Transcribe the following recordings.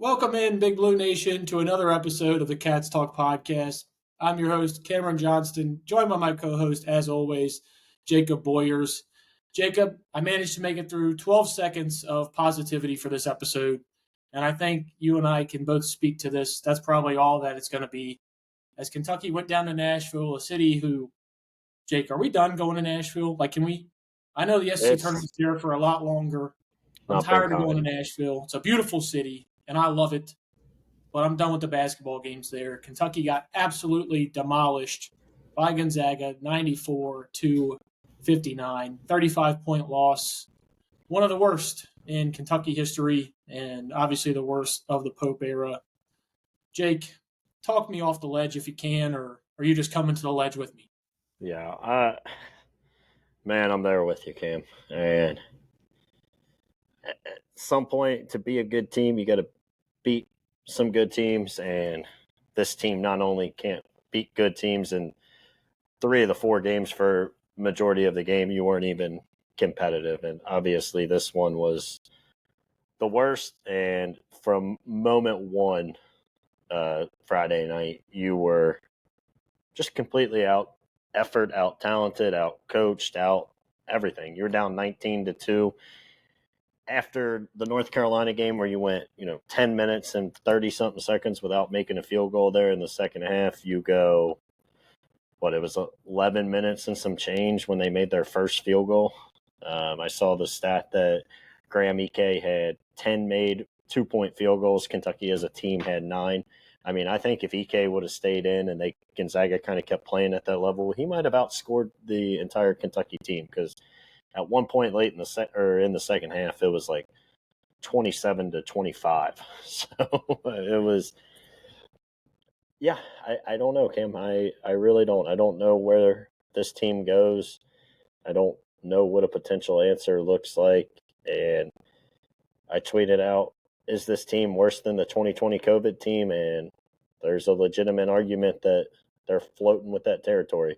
Welcome in, Big Blue Nation, to another episode of the Cats Talk podcast. I'm your host, Cameron Johnston, joined by my co-host, as always, Jacob Boyers. Jacob, I managed to make it through 12 seconds of positivity for this episode, and I think you and I can both speak to this. That's probably all that it's going to be. As Kentucky went down to Nashville, a city who, Jake, are we done going to Nashville? Can we? I know the SEC It's tournament's there for a lot longer. I'm not been tired of going to kind. Nashville. It's a beautiful city, and I love it. But I'm done with the basketball games there. Kentucky got absolutely demolished by Gonzaga, 94-59, 35-point loss. One of the worst in Kentucky history, and obviously the worst of the Pope era. Jake, talk me off the ledge if you can, or are you just coming to the ledge with me? Yeah, man, I'm there with you, Cam. And at some point, to be a good team, you got to beat some good teams. And this team not only can't beat good teams in 3 of the 4 games for majority of the game, you weren't even competitive. And obviously, this one was the worst. And from moment one, Friday night, you were just completely out effort, out talented, out coached, out everything. You're down 19-2 after the North Carolina game where you went, 10 minutes and 30 something seconds without making a field goal there in the second half. You go, it was 11 minutes and some change when they made their first field goal. I saw the stat that Graham Ike had 10 made 2-point field goals. Kentucky as a team had 9. I mean, I think if Ike would have stayed in and Gonzaga kind of kept playing at that level, he might have outscored the entire Kentucky team, because at one point late in the second half, it was like 27-25. So it was, yeah, I don't know, Cam. I really don't. I don't know where this team goes. I don't know what a potential answer looks like. And I tweeted out, is this team worse than the 2020 COVID team? And there's a legitimate argument that they're floating with that territory.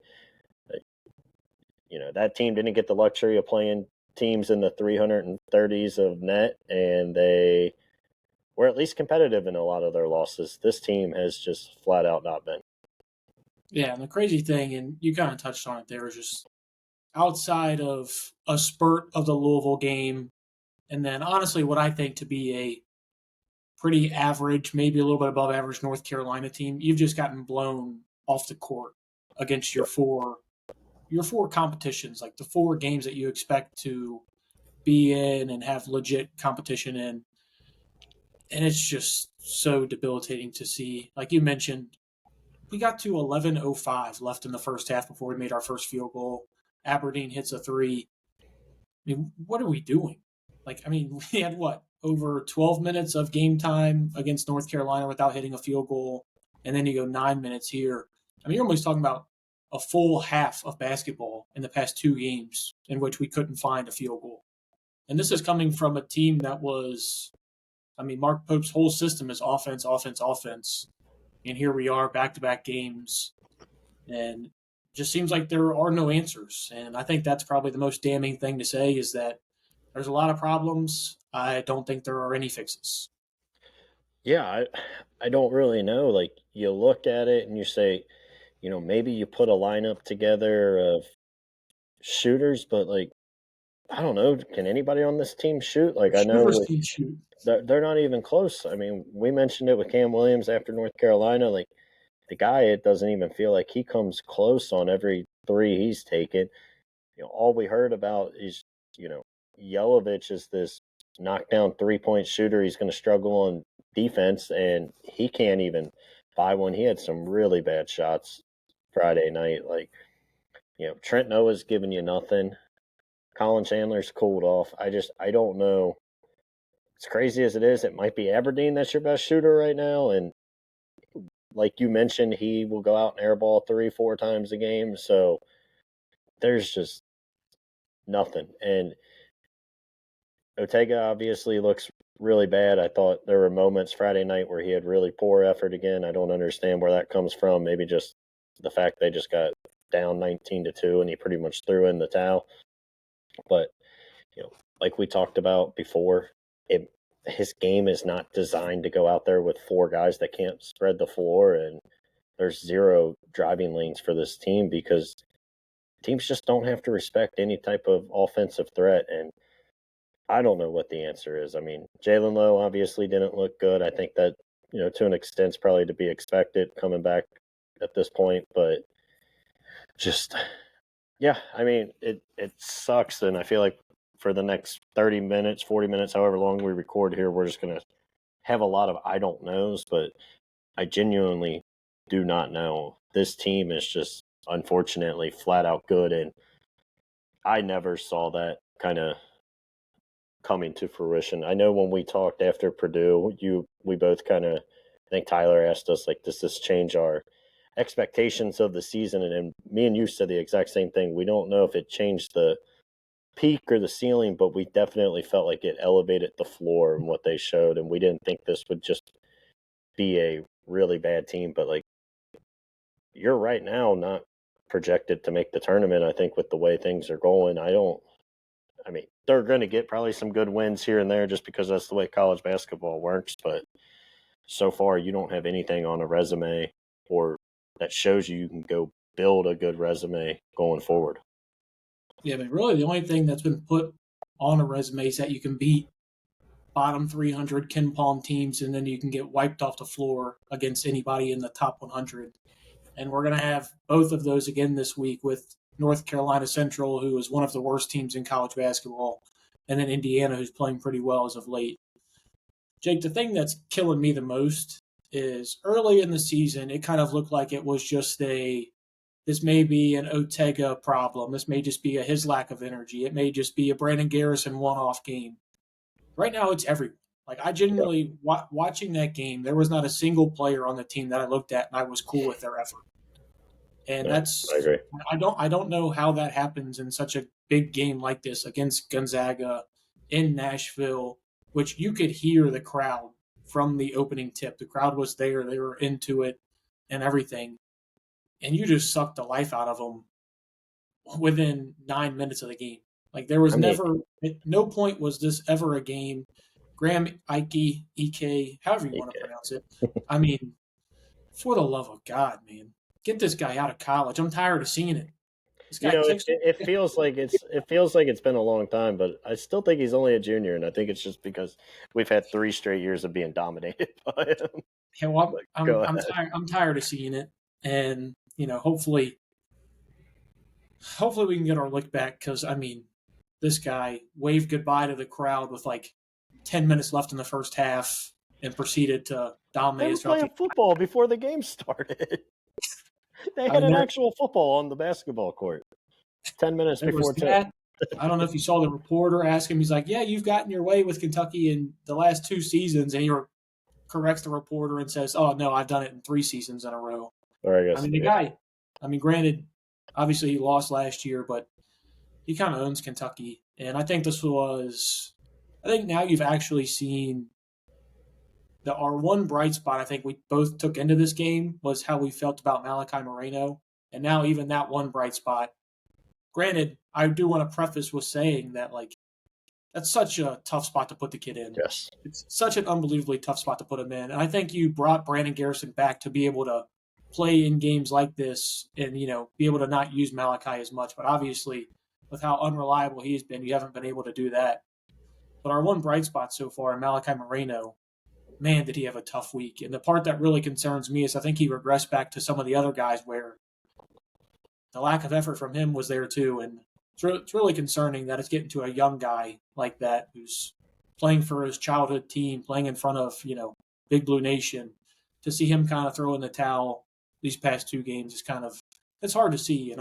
That team didn't get the luxury of playing teams in the 330s of net, and they were at least competitive in a lot of their losses. This team has just flat out not been. Yeah, and the crazy thing, and you kind of touched on it there, is just outside of a spurt of the Louisville game, and then honestly what I think to be a pretty average, maybe a little bit above average North Carolina team, you've just gotten blown off the court against your four competitions, like the 4 games that you expect to be in and have legit competition in. And it's just so debilitating to see. Like you mentioned, we got to 11:05 left in the first half before we made our first field goal. Aberdeen hits a 3. I mean, what are we doing? We had over 12 minutes of game time against North Carolina without hitting a field goal, and then you go 9 minutes here. I mean, you're almost talking about a full half of basketball in the past 2 games in which we couldn't find a field goal. And this is coming from a team that was, Mark Pope's whole system is offense, offense, offense. And here we are, back-to-back games, and it just seems like there are no answers. And I think that's probably the most damning thing to say, is that there's a lot of problems. I don't think there are any fixes. Yeah, I don't really know. Like, you look at it and you say, maybe you put a lineup together of shooters, but I don't know. Can anybody on this team shoot? I know Shoot. they're not even close. I mean, we mentioned it with Cam Williams after North Carolina. The guy, it doesn't even feel like he comes close on every 3 he's taken. All we heard about is, Yelovich is this knockdown 3-point shooter. He's going to struggle on defense, and he can't even buy one. He had some really bad shots Friday night. Trent Noah's giving you nothing. Colin Chandler's cooled off. I don't know. As crazy as it is, it might be Aberdeen that's your best shooter right now. And like you mentioned, he will go out and airball 3-4 times a game. So there's just nothing. And Ortega obviously looks really bad. I thought there were moments Friday night where he had really poor effort again. I don't understand where that comes from. Maybe just the fact they just got down 19-2 and he pretty much threw in the towel. But, like we talked about before, his game is not designed to go out there with four guys that can't spread the floor, and there's zero driving lanes for this team because teams just don't have to respect any type of offensive threat. And I don't know what the answer is. I mean, Jalen Lowe obviously didn't look good. I think that, to an extent, is probably to be expected coming back at this point. But just, yeah, I mean, it sucks. And I feel like for the next 30 minutes, 40 minutes, however long we record here, we're just going to have a lot of I don't knows. But I genuinely do not know. This team is just unfortunately flat out good. And I never saw that kind of coming to fruition. I know when we talked after Purdue, we both kind of, I think Tyler asked us, like, does this change our expectations of the season? And me and you said the exact same thing. We don't know if it changed the peak or the ceiling, but we definitely felt like it elevated the floor and what they showed. And we didn't think this would just be a really bad team. But, like, you're right now not projected to make the tournament, I think, with the way things are going. I mean, they're going to get probably some good wins here and there just because that's the way college basketball works. But so far, you don't have anything on a resume or that shows you can go build a good resume going forward. Yeah, but really the only thing that's been put on a resume is that you can beat bottom 300 Ken Palm teams, and then you can get wiped off the floor against anybody in the top 100. And we're going to have both of those again this week with North Carolina Central, who is one of the worst teams in college basketball, and then Indiana, who's playing pretty well as of late. Jake, the thing that's killing me the most is early in the season, it kind of looked like it was just this may be an Ortega problem. This may just be his lack of energy. It may just be a Brandon Garrison one-off game. Right now, it's everyone. Like, I genuinely, watching that game, there was not a single player on the team that I looked at and I was cool with their effort. And Yeah, I agree. I don't know how that happens in such a big game like this against Gonzaga in Nashville, which you could hear the crowd from the opening tip. The crowd was there, they were into it and everything. And you just sucked the life out of them within 9 minutes of the game. Like, there was never, at no point was this ever a game. Graham Ike, however you want to pronounce it. I mean, for the love of God, man, get this guy out of college. I'm tired of seeing it. This guy kicks. It feels like it's been a long time, but I still think he's only a junior, and I think it's just because we've had 3 straight years of being dominated by him. Yeah, well, I'm tired of seeing it, and hopefully we can get our lick back because I mean, this guy waved goodbye to the crowd with like 10 minutes left in the first half and proceeded to dominate. They were playing football before the game started. They had an actual football on the basketball court 10 minutes before tip. I don't know if you saw the reporter ask him. He's like, yeah, you've gotten your way with Kentucky in the last 2 seasons. And he corrects the reporter and says, oh, no, I've done it in 3 seasons in a row. I mean, the guy, granted, obviously he lost last year, but he kind of owns Kentucky. And I think now you've actually seen our one bright spot I think we both took into this game was how we felt about Malachi Moreno. And now even that one bright spot, granted, I do want to preface with saying that, like, that's such a tough spot to put the kid in. Yes. It's such an unbelievably tough spot to put him in. And I think you brought Brandon Garrison back to be able to play in games like this and, be able to not use Malachi as much. But obviously, with how unreliable he's been, you haven't been able to do that. But our one bright spot so far, Malachi Moreno, man, did he have a tough week. And the part that really concerns me is I think he regressed back to some of the other guys where the lack of effort from him was there too. And it's really concerning that it's getting to a young guy like that who's playing for his childhood team, playing in front of, Big Blue Nation. To see him kind of throw in the towel these past 2 games is it's hard to see. And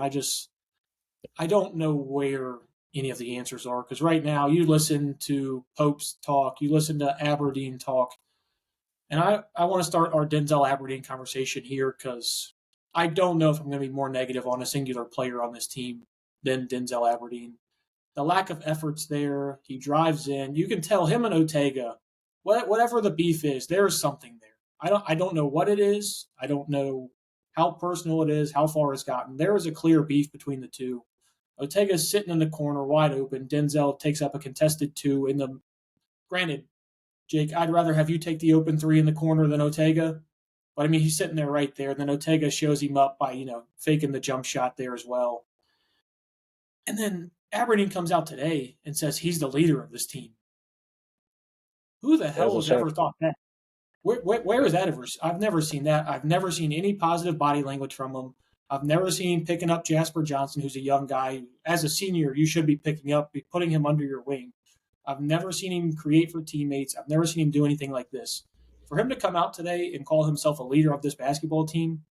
I don't know where any of the answers are because right now you listen to Pope's talk, you listen to Aberdeen talk, and I want to start our Denzel Aberdeen conversation here because I don't know if I'm going to be more negative on a singular player on this team than Denzel Aberdeen. The lack of effort's there. He drives in. You can tell him and Ortega, whatever the beef is, there's something there. I don't know what it is. I don't know how personal it is, how far it's gotten. There is a clear beef between the two. Ortega's sitting in the corner wide open. Denzel takes up a contested 2 in the – granted, Jake, I'd rather have you take the open three in the corner than Ortega. But I mean, he's sitting there right there. Then Ortega shows him up by, faking the jump shot there as well. And then Aberdeen comes out today and says he's the leader of this team. Who the It was hell a has shock. ever thought that? Where is that ever? I've never seen that. I've never seen any positive body language from him. I've never seen him picking up Jasper Johnson, who's a young guy. As a senior, you should be putting him under your wing. I've never seen him create for teammates. I've never seen him do anything like this. For him to come out today and call himself a leader of this basketball team,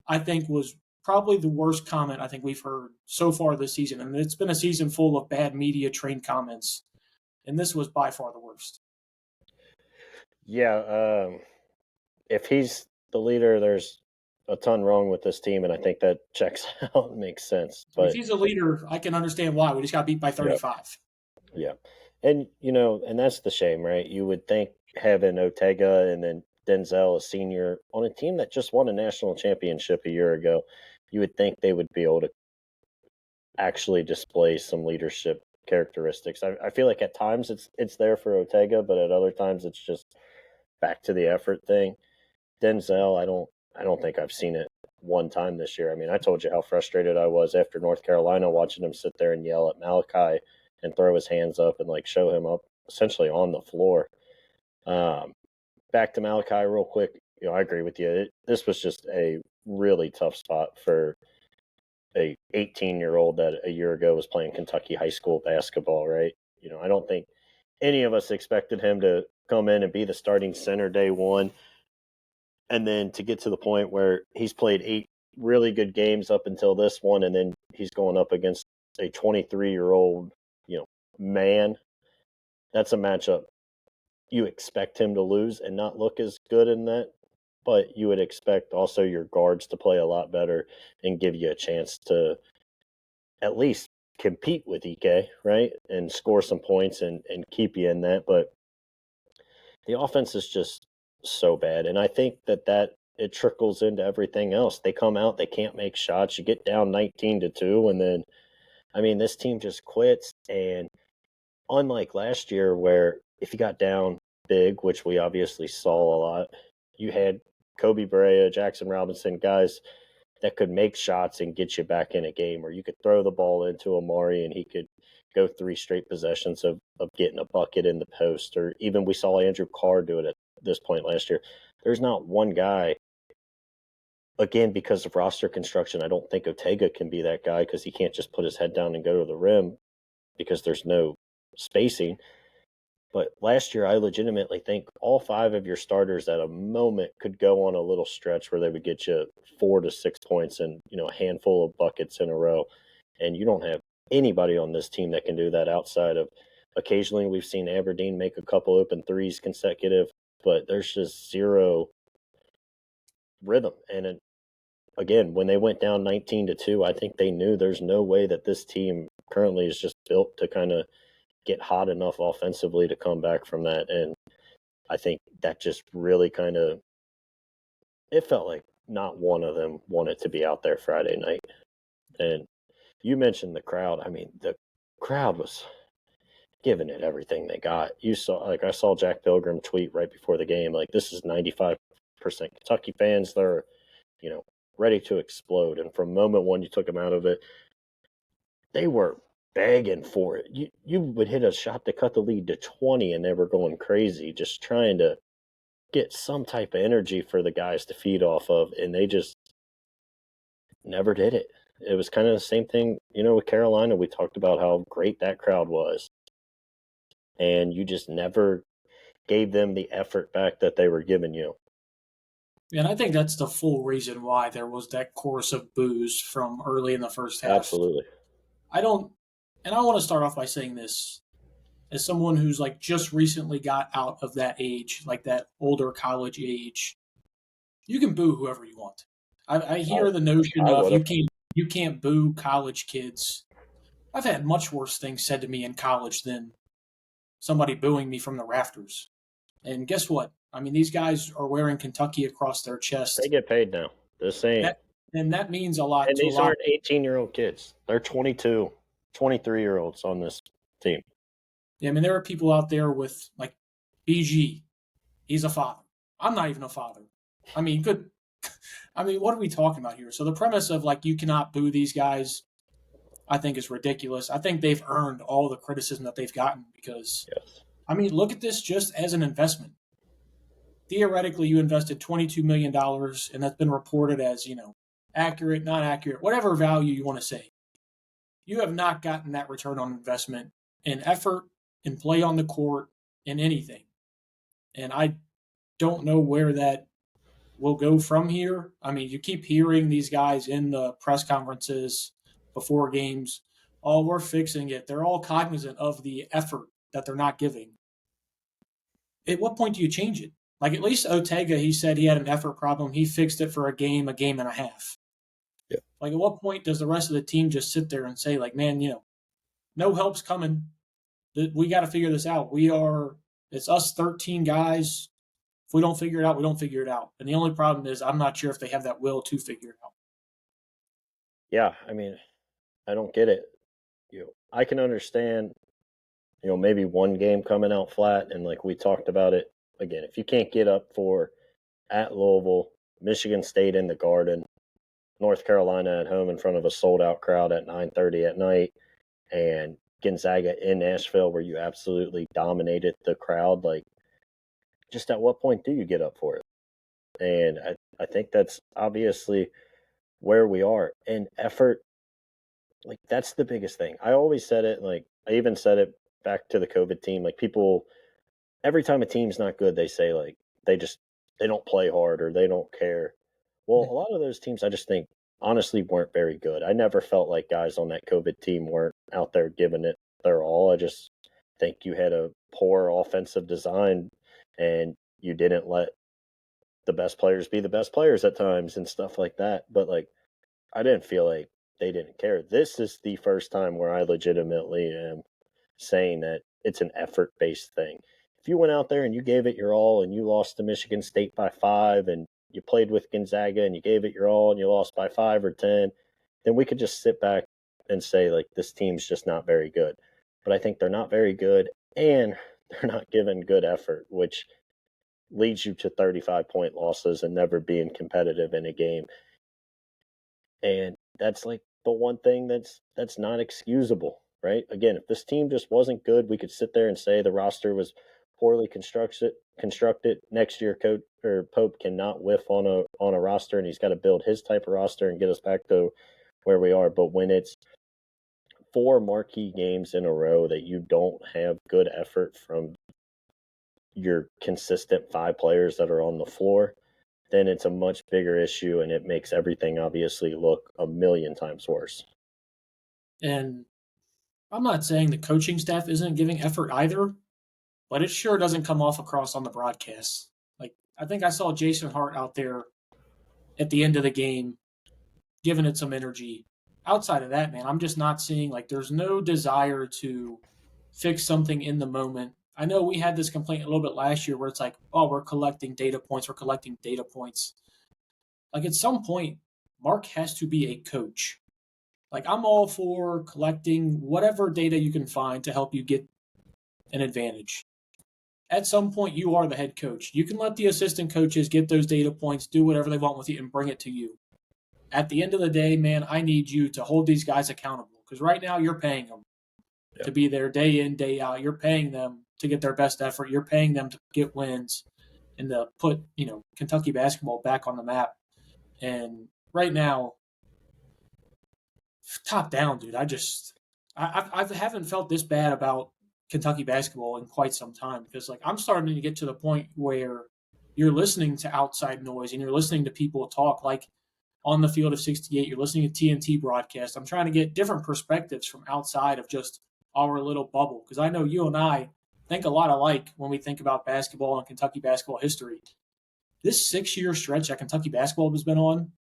I think was probably the worst comment I think we've heard so far this season. And it's been a season full of bad media trained comments. And this was by far the worst. Yeah, if he's the leader, there's a ton wrong with this team, and I think that checks out and makes sense. If But he's a leader, I can understand why. We just got beat by yeah, 35. yeah, and and that's the shame, right? You would think having Ortega and then Denzel, a senior, on a team that just won a national championship a year ago, you would think they would be able to actually display some leadership characteristics. I feel like at times it's there for Ortega, but at other times it's just back to the effort thing. Denzel, I don't think I've seen it one time this year. I mean, I told you how frustrated I was after North Carolina watching him sit there and yell at Malachi and throw his hands up and like show him up essentially on the floor. Um, Back to Malachi real quick. I agree with you. This was just a really tough spot for a 18-year-old that a year ago was playing Kentucky high school basketball, right? I don't think any of us expected him to come in and be the starting center day one, and then to get to the point where he's played 8 really good games up until this one, and then he's going up against a 23-year-old, man. That's a matchup you expect him to lose and not look as good in that, but you would expect also your guards to play a lot better and give you a chance to at least compete with Ike, right? And score some points and keep you in that. But the offense is just so bad. And I think that it trickles into everything else. They come out, they can't make shots. You get down 19-2, and then I mean this team just quits. And unlike last year where if you got down big, which we obviously saw a lot, you had Kobe Brea, Jackson Robinson, guys that could make shots and get you back in a game, or you could throw the ball into Amari and he could go 3 straight possessions of getting a bucket in the post, or even we saw Andrew Carr do it at this point last year. There's not one guy, again, because of roster construction. I don't think Ortega can be that guy because he can't just put his head down and go to the rim because there's no spacing. But last year, I legitimately think all 5 of your starters at a moment could go on a little stretch where they would get you 4 to 6 points and a handful of buckets in a row. And you don't have anybody on this team that can do that outside of occasionally we've seen Aberdeen make a couple open threes consecutive, but there's just zero rhythm. And again, when they went down 19-2, I think they knew there's no way that this team currently is just built to kind of get hot enough offensively to come back from that. And I think that just really kind of, it felt like not one of them wanted to be out there Friday night. And you mentioned the crowd. I mean, the crowd was giving it everything they got. You saw, like, I saw Jack Pilgrim tweet right before the game, like, this is 95% Kentucky fans. They're, ready to explode. And from moment one you took them out of it, they were begging for it. You would hit a shot to cut the lead to 20 and they were going crazy, just trying to get some type of energy for the guys to feed off of, and they just never did it. It was kind of the same thing, with Carolina. We talked about how great that crowd was, and you just never gave them the effort back that they were giving you. And I think that's the full reason why there was that chorus of boos from early in the first half. Absolutely. I don't, and I want to start off by saying this as someone who's like just recently got out of that age, like that older college age. You can boo whoever you want. I hear the notion I of would have. you can't boo college kids. I've had much worse things said to me in college than somebody booing me from the rafters. And guess what? I mean, these guys are wearing Kentucky across their They chest. get paid now. This ain't. That means a lot And to a these lot. aren't 18-year-old kids. They're 22, 23-year-olds on this team. Yeah, I mean, there are people out there with like BG, he's a father. I'm not even a father. I mean, good. I mean, what are we talking about here? So the premise of like you cannot boo these guys, I think is ridiculous. I think they've earned all the criticism that they've gotten because, Yes. I mean, look at this just as an investment. Theoretically, you invested $22 million, and that's been reported as accurate, not accurate, whatever value you want to say. You have not gotten that return on investment in effort, in play on the court, in anything. And I don't know where that will go from here. I mean, you keep hearing these guys in the press conferences before games, oh, we're fixing it. They're all cognizant of the effort that they're not giving. At what point do you change it? Like at least Ortega, he said he had an effort problem. He fixed it for a game and a half. Yeah. Like at what point does the rest of the team just sit there and say, like, man, no help's coming. We got to figure this out. It's us 13 guys. If we don't figure it out, we don't figure it out. And the only problem is I'm not sure if they have that will to figure it out. Yeah, I mean, I don't get it. I can understand, maybe one game coming out flat, and like we talked about it again. If you can't get up for at Louisville, Michigan State in the Garden, North Carolina at home in front of a sold out crowd at 9:30 at night, and Gonzaga in Nashville where you absolutely dominated the crowd, like just at what point do you get up for it? And I think that's obviously where we are. And effort, like that's the biggest thing. I always said it, like I even said it back to the COVID team. Like people every time a team's not good, they say like they don't play hard or they don't care. Well, a lot of those teams I just think honestly weren't very good. I never felt like guys on that COVID team weren't out there giving it their all. I just think you had a poor offensive design and you didn't let the best players be the best players at times and stuff like that. But like I didn't feel like they didn't care. This is the first time where I legitimately am saying that it's an effort based thing. If you went out there and you gave it your all and you lost to Michigan State by 5 and you played with Gonzaga and you gave it your all and you lost by 5 or 10, then we could just sit back and say, like, this team's just not very good. But I think they're not very good and they're not giving good effort, which leads you to 35-point losses and never being competitive in a game. And that's like the one thing that's not excusable, right? Again, if this team just wasn't good, we could sit there and say the roster was poorly constructed. Next year, Coach or Pope cannot whiff on a roster, and he's got to build his type of roster and get us back to where we are. But when it's 4 marquee games in a row that you don't have good effort from your consistent 5 players that are on the floor, then it's a much bigger issue and it makes everything obviously look a million times worse. And I'm not saying the coaching staff isn't giving effort either, but it sure doesn't come off across on the broadcast. Like, I think I saw Jason Hart out there at the end of the game giving it some energy. Outside of that, man, I'm just not seeing, like, there's no desire to fix something in the moment. I know we had this complaint a little bit last year where it's like, oh, we're collecting data points. Like, at some point, Mark has to be a coach. Like, I'm all for collecting whatever data you can find to help you get an advantage. At some point, you are the head coach. You can let the assistant coaches get those data points, do whatever they want with it, and bring it to you. At the end of the day, man, I need you to hold these guys accountable because right now you're paying them to be there day in, day out. You're paying them to get their best effort. You're paying them to get wins and to put, Kentucky basketball back on the map. And right now, top down, dude, I haven't felt this bad about Kentucky basketball in quite some time because, like, I'm starting to get to the point where you're listening to outside noise and you're listening to people talk, like on the field of 68, you're listening to TNT broadcast. I'm trying to get different perspectives from outside of just our little bubble because I know you and I think a lot alike when we think about basketball and Kentucky basketball history. This 6-year stretch that Kentucky basketball has been on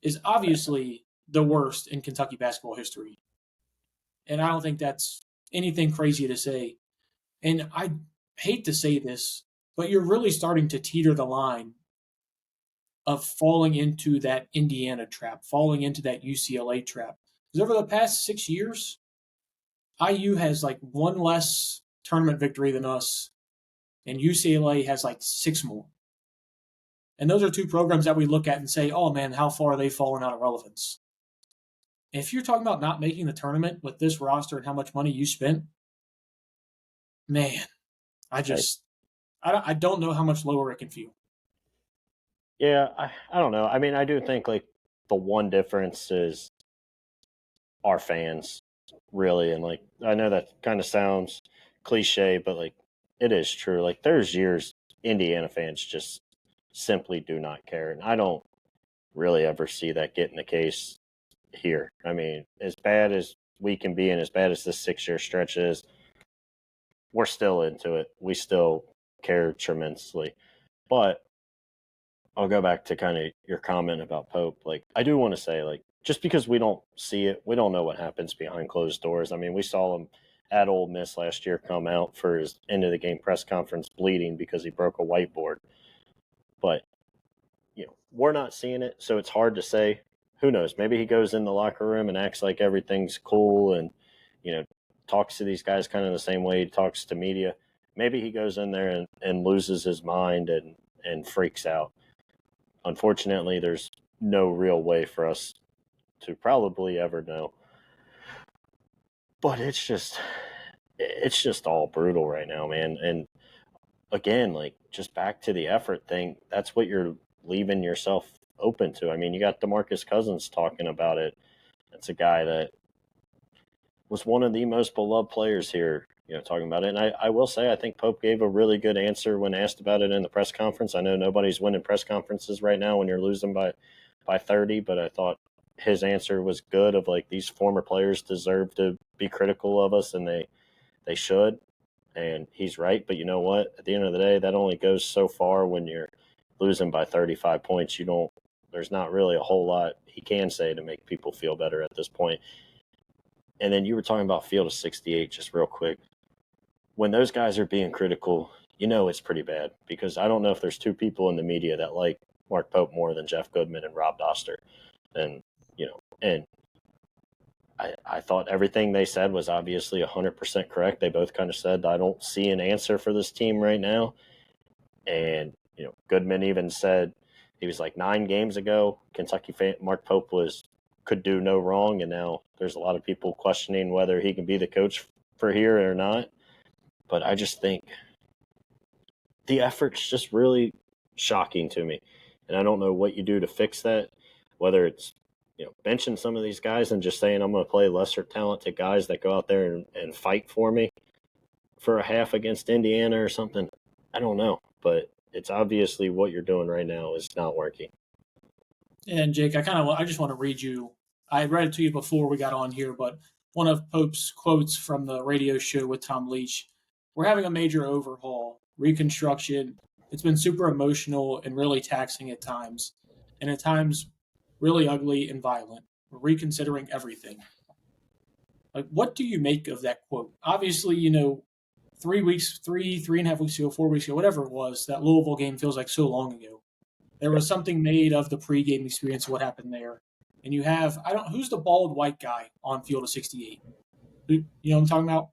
is obviously the worst in Kentucky basketball history. And I don't think that's anything crazy to say. And I hate to say this, but you're really starting to teeter the line of falling into that Indiana trap, falling into that UCLA trap. Because over the past 6 years, IU has like one less tournament victory than us and UCLA has like 6 more. And those are two programs that we look at and say, oh man, how far are they fallen out of relevance? If you're talking about not making the tournament with this roster and how much money you spent, man, I I, just I don't know how much lower it can feel. yeah, I don't know. I mean, I do think like the one difference is our fans, really. And like, I know that kind of sounds cliche, but like, it is true. Like, there's years Indiana fans just simply do not care. And I don't really ever see that getting the case here. I mean, as bad as we can be and as bad as this 6 year stretch is, we're still into it. We still care tremendously. But I'll go back to kind of your comment about Pope. Like, I do want to say, like, just because we don't see it, we don't know what happens behind closed doors. I mean, we saw him at Ole Miss last year come out for his end of the game press conference bleeding because he broke a whiteboard. But, we're not seeing it, so it's hard to say. Who knows? Maybe he goes in the locker room and acts like everything's cool and, talks to these guys kind of the same way he talks to media. Maybe he goes in there and loses his mind and freaks out. Unfortunately, there's no real way for us to probably ever know. But it's just all brutal right now, man. And again, like, just back to the effort thing, that's what you're leaving yourself open to. I mean, you got DeMarcus Cousins talking about it. That's a guy that was one of the most beloved players here, talking about it. And I will say, I think Pope gave a really good answer when asked about it in the press conference. I know nobody's winning press conferences right now when you're losing by 30, but I thought his answer was good of like, these former players deserve to be critical of us, and they should. And he's right. But you know what? At the end of the day, that only goes so far when you're losing by 35 points. There's not really a whole lot he can say to make people feel better at this point. And then you were talking about Field of 68 just real quick. When those guys are being critical, it's pretty bad, because I don't know if there's two people in the media that like Mark Pope more than Jeff Goodman and Rob Doster. And, and I thought everything they said was obviously 100% correct. They both kind of said, I don't see an answer for this team right now. And, Goodman even said, he was like, 9 games ago, Kentucky fan Mark Pope could do no wrong. And now there's a lot of people questioning whether he can be the coach for here or not. But I just think the effort's just really shocking to me. And I don't know what you do to fix that, whether it's, benching some of these guys and just saying I'm going to play lesser talented guys that go out there and fight for me for a half against Indiana or something. I don't know. But it's obviously what you're doing right now is not working. And Jake, I just want to read you. I read it to you before we got on here, but one of Pope's quotes from the radio show with Tom Leach: "We're having a major overhaul, reconstruction. It's been super emotional and really taxing at times, and at times really ugly and violent. We're reconsidering everything." Like, what do you make of that quote? Obviously, 3.5 weeks ago, 4 weeks ago, whatever it was, that Louisville game feels like so long ago. There was something made of the pregame experience, what happened there. And you have, who's the bald white guy on Field of 68? You know what I'm talking about?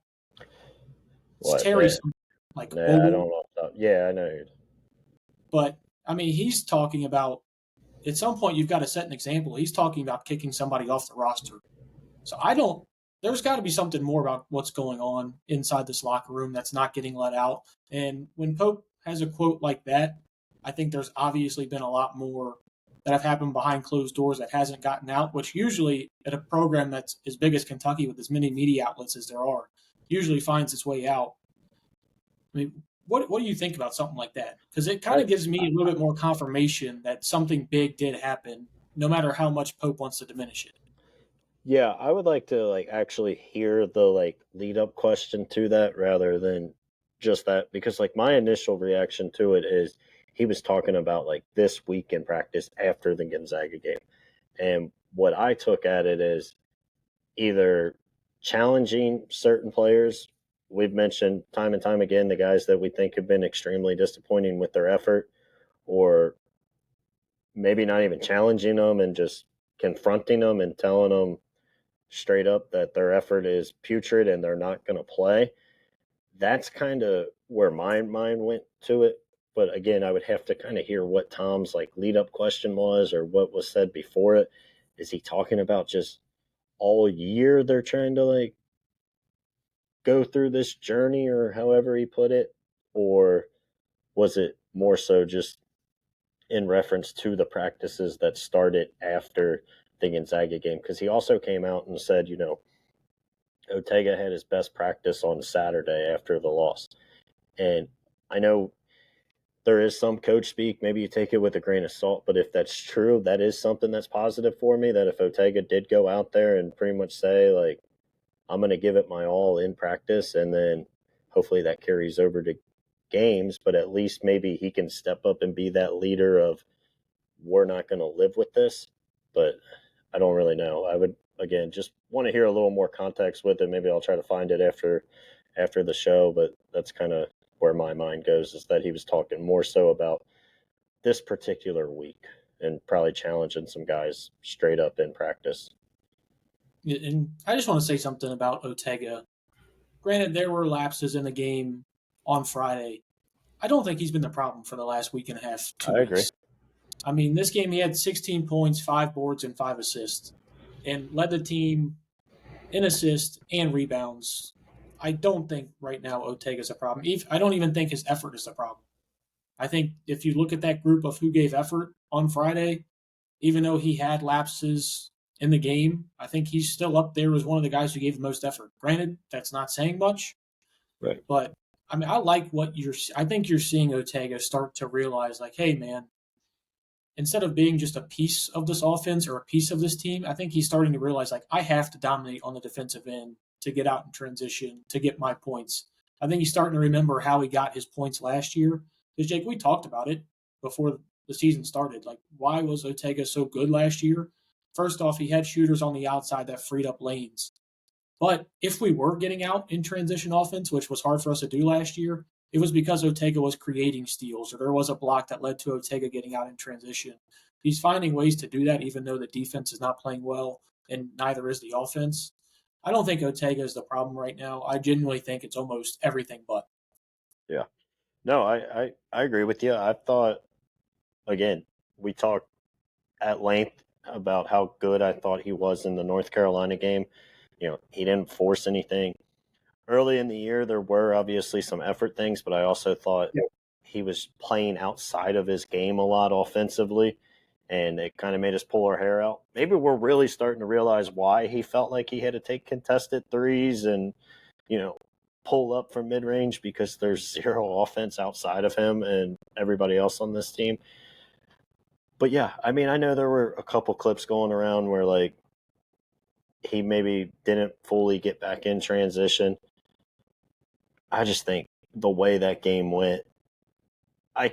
It's What? Terry, like Nah, I Ogle. don't know. Yeah, I know. But, he's talking about, at some point, you've got to set an example. He's talking about kicking somebody off the roster. So there's got to be something more about what's going on inside this locker room that's not getting let out. And when Pope has a quote like that, I think there's obviously been a lot more that have happened behind closed doors that hasn't gotten out, which usually at a program that's as big as Kentucky with as many media outlets as there are, usually finds its way out. I mean, what do you think about something like that? Because it kind of gives me a little bit more confirmation that something big did happen, no matter how much Pope wants to diminish it. Yeah, I would like to like actually hear the like lead up question to that rather than just that, because like my initial reaction to it is he was talking about like this week in practice after the Gonzaga game. And what I took at it is either challenging certain players. We've mentioned time and time again the guys that we think have been extremely disappointing with their effort, or maybe not even challenging them and just confronting them and telling them straight up that their effort is putrid and they're not going to play. That's kind of where my mind went to it. But again, I would have to kind of hear what Tom's like lead up question was or what was said before it. Is he talking about just all year they're trying to like go through this journey or however he put it? Or was it more so just in reference to the practices that started after the Gonzaga game? Because he also came out and said, Ortega had his best practice on Saturday after the loss. And I know there is some coach speak. Maybe you take it with a grain of salt, but if that's true, that is something that's positive for me. That if Ortega did go out there and pretty much say, like, I'm going to give it my all in practice, and then hopefully that carries over to games, but at least maybe he can step up and be that leader of, we're not going to live with this. But I don't really know. I would, again, just want to hear a little more context with it. Maybe I'll try to find it after the show, but that's kind of where my mind goes, is that he was talking more so about this particular week and probably challenging some guys straight up in practice. And I just want to say something about Ortega. Granted, there were lapses in the game on Friday. I don't think he's been the problem for the last week and a half, two I agree. weeks. I mean, this game he had 16 points, 5 boards, and 5 assists, and led the team in assists and rebounds. I don't think right now Ortega's a problem. I don't even think his effort is the problem. I think if you look at that group of who gave effort on Friday, even though he had lapses in the game, I think he's still up there as one of the guys who gave the most effort. Granted, that's not saying much, Right. but I mean, I like what I think you're seeing Ortega start to realize, like, hey, man, instead of being just a piece of this offense or a piece of this team, I think he's starting to realize, like, I have to dominate on the defensive end to get out in transition, to get my points. I think he's starting to remember how he got his points last year. Because, Jake, we talked about it before the season started. Like, why was Ortega so good last year? First off, he had shooters on the outside that freed up lanes. But if we were getting out in transition offense, which was hard for us to do last year, it was because Ortega was creating steals or there was a block that led to Ortega getting out in transition. He's finding ways to do that even though the defense is not playing well and neither is the offense. I don't think Ortega is the problem right now. I genuinely think it's almost everything but. Yeah. No, I agree with you. I thought, again, we talked at length about how good I thought he was in the North Carolina game. He didn't force anything. Early in the year, there were obviously some effort things, but I also thought he was playing outside of his game a lot offensively, and it kind of made us pull our hair out. Maybe we're really starting to realize why he felt like he had to take contested threes and, pull up from mid range, because there's zero offense outside of him and everybody else on this team. But yeah, I mean, I know there were a couple clips going around where like he maybe didn't fully get back in transition. I just think the way that game went, I'm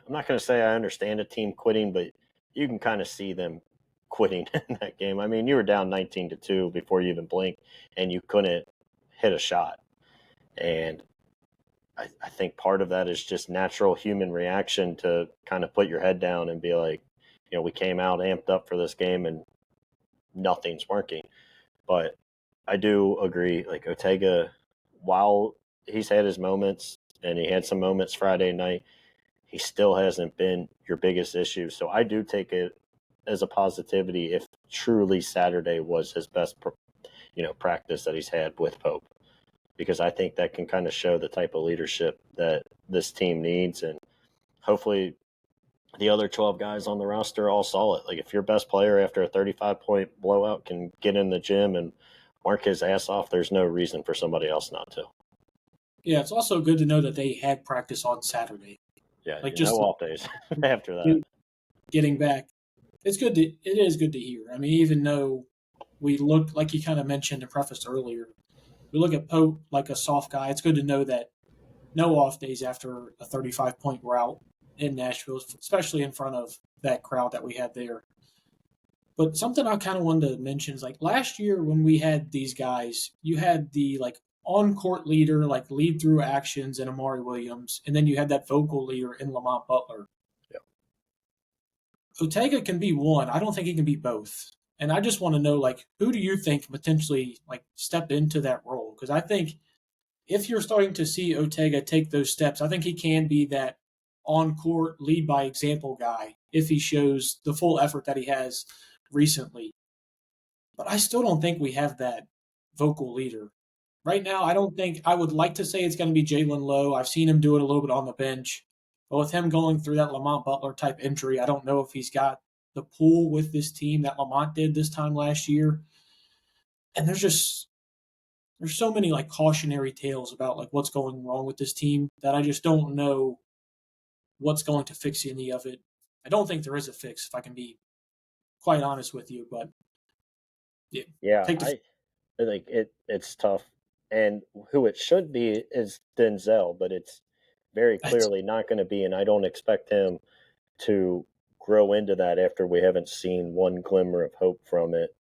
not going to say I understand a team quitting, but you can kind of see them quitting in that game. I mean, you were down 19-2 before you even blinked, and you couldn't hit a shot. And I think part of that is just natural human reaction to kind of put your head down and be like, we came out amped up for this game and nothing's working. But I do agree, like Ortega, while he's had his moments and he had some moments Friday night, he still hasn't been your biggest issue. So I do take it as a positivity if truly Saturday was his best, practice that he's had with Pope, because I think that can kind of show the type of leadership that this team needs. And hopefully the other 12 guys on the roster all saw it. Like, if your best player after a 35-point blowout can get in the gym and work his ass off, there's no reason for somebody else not to. Yeah, it's also good to know that they had practice on Saturday. Yeah, Like, no just off days after that. getting back. It is good to hear. I mean, even though we look, like you kind of mentioned and prefaced earlier, we look at Pope like a soft guy. It's good to know that no off days after a 35-point rout in Nashville, especially in front of that crowd that we had there. But something I kind of wanted to mention is, like, last year when we had these guys, you had the like on court leader, like lead through actions in Amari Williams, and then you had that vocal leader in Lamont Butler. Yeah. Ortega can be one. I don't think he can be both. And I just want to know, like, who do you think potentially like step into that role? Because I think if you're starting to see Ortega take those steps, I think he can be that on court lead by example guy if he shows the full effort that he has recently. But I still don't think we have that vocal leader. Right now, I don't think I would like to say it's going to be Jalen Lowe. I've seen him do it a little bit on the bench. But with him going through that Lamont Butler type injury, I don't know if he's got the pull with this team that Lamont did this time last year. And there's so many like cautionary tales about like what's going wrong with this team that I just don't know what's going to fix any of it. I don't think there is a fix, if I can be quite honest with you. But yeah, Yeah, take the I think it's tough. And who it should be is Denzel, but it's very that's clearly not going to be. And I don't expect him to grow into that after we haven't seen one glimmer of hope from it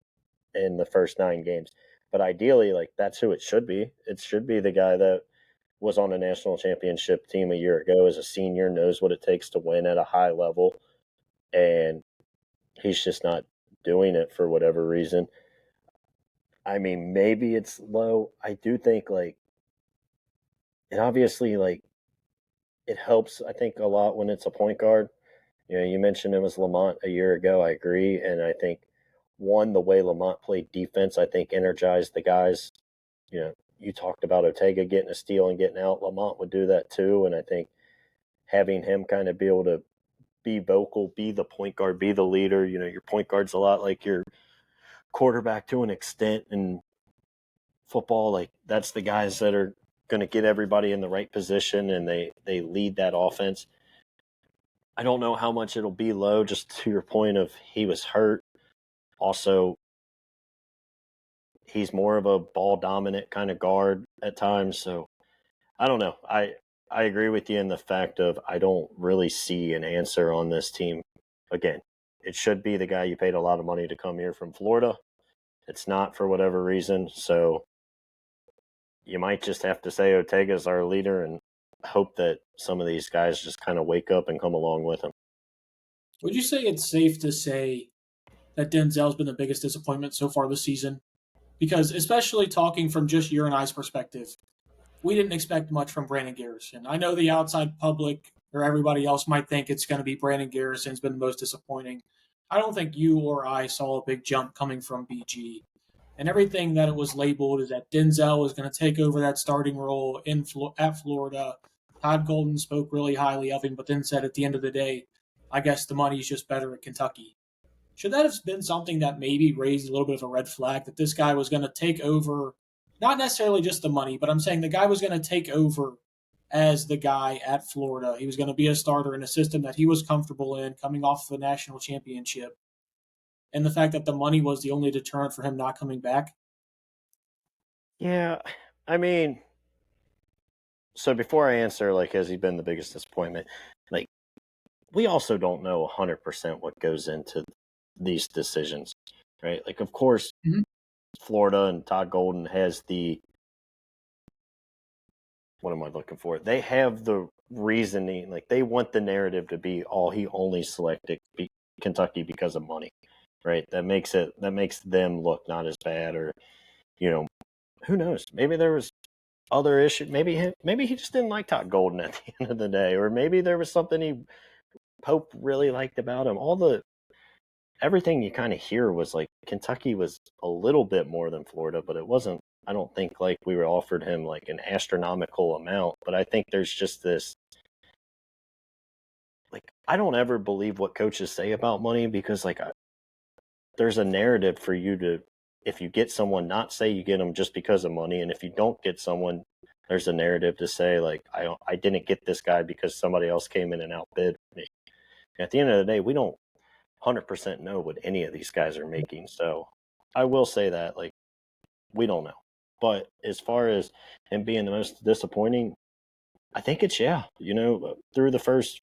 in the first 9 games. But ideally, like that's who it should be. It should be the guy that was on a national championship team a year ago as a senior, knows what it takes to win at a high level, and he's just not doing it for whatever reason. I mean, maybe it's low. I do think like it obviously like it helps. I think a lot when it's a point guard. You know, you mentioned it was Lamont a year ago. I agree, and I think one the way Lamont played defense, I think energized the guys. You know, you talked about Ortega getting a steal and getting out. Lamont would do that too, and I think having him kind of be able to be vocal, be the point guard, be the leader. You know, your point guard's a lot like your quarterback to an extent in football. Like that's the guys that are going to get everybody in the right position and they lead that offense. I don't know how much it'll be low, just to your point of he was hurt. Also, he's more of a ball dominant kind of guard at times. So I don't know. I agree with you in the fact of I don't really see an answer on this team. Again, it should be the guy you paid a lot of money to come here from Florida. It's not for whatever reason. So you might just have to say Ortega's our leader and hope that some of these guys just kind of wake up and come along with him. Would you say it's safe to say that Denzel's been the biggest disappointment so far this season? Because especially talking from just your and I's perspective, we didn't expect much from Brandon Garrison. I know the outside public or everybody else might think it's going to be Brandon Garrison's been the most disappointing. I don't think you or I saw a big jump coming from BG. And everything that it was labeled is that Denzel was going to take over that starting role at Florida. Todd Golden spoke really highly of him, but then said at the end of the day, I guess the money's just better at Kentucky. Should that have been something that maybe raised a little bit of a red flag that this guy was going to take over, not necessarily just the money, but I'm saying the guy was going to take over as the guy at Florida. He was going to be a starter in a system that he was comfortable in coming off the national championship. And the fact that the money was the only deterrent for him not coming back. Yeah, I mean, so before I answer, like, has he been the biggest disappointment? Like, we also don't know 100% what goes into these decisions, right? Like, of course, Mhm. Florida and Todd Golden has what am I looking for? They have the reasoning, like, they want the narrative to be, oh, he only selected Kentucky because of money, right? That makes them look not as bad, or, you know, who knows? Maybe there was other issue. Maybe he just didn't like Todd Golden at the end of the day, or maybe there was something Pope really liked about him. Everything you kind of hear was like Kentucky was a little bit more than Florida, but it wasn't. I don't think like we were offered him like an astronomical amount. But I think there's just this like I don't ever believe what coaches say about money because there's a narrative for you to if you get someone not say you get them just because of money, and if you don't get someone there's a narrative to say like I didn't get this guy because somebody else came in and outbid me. At the end of the day, we don't 100% know what any of these guys are making. So I will say that like we don't know. But as far as him being the most disappointing, I think it's through the first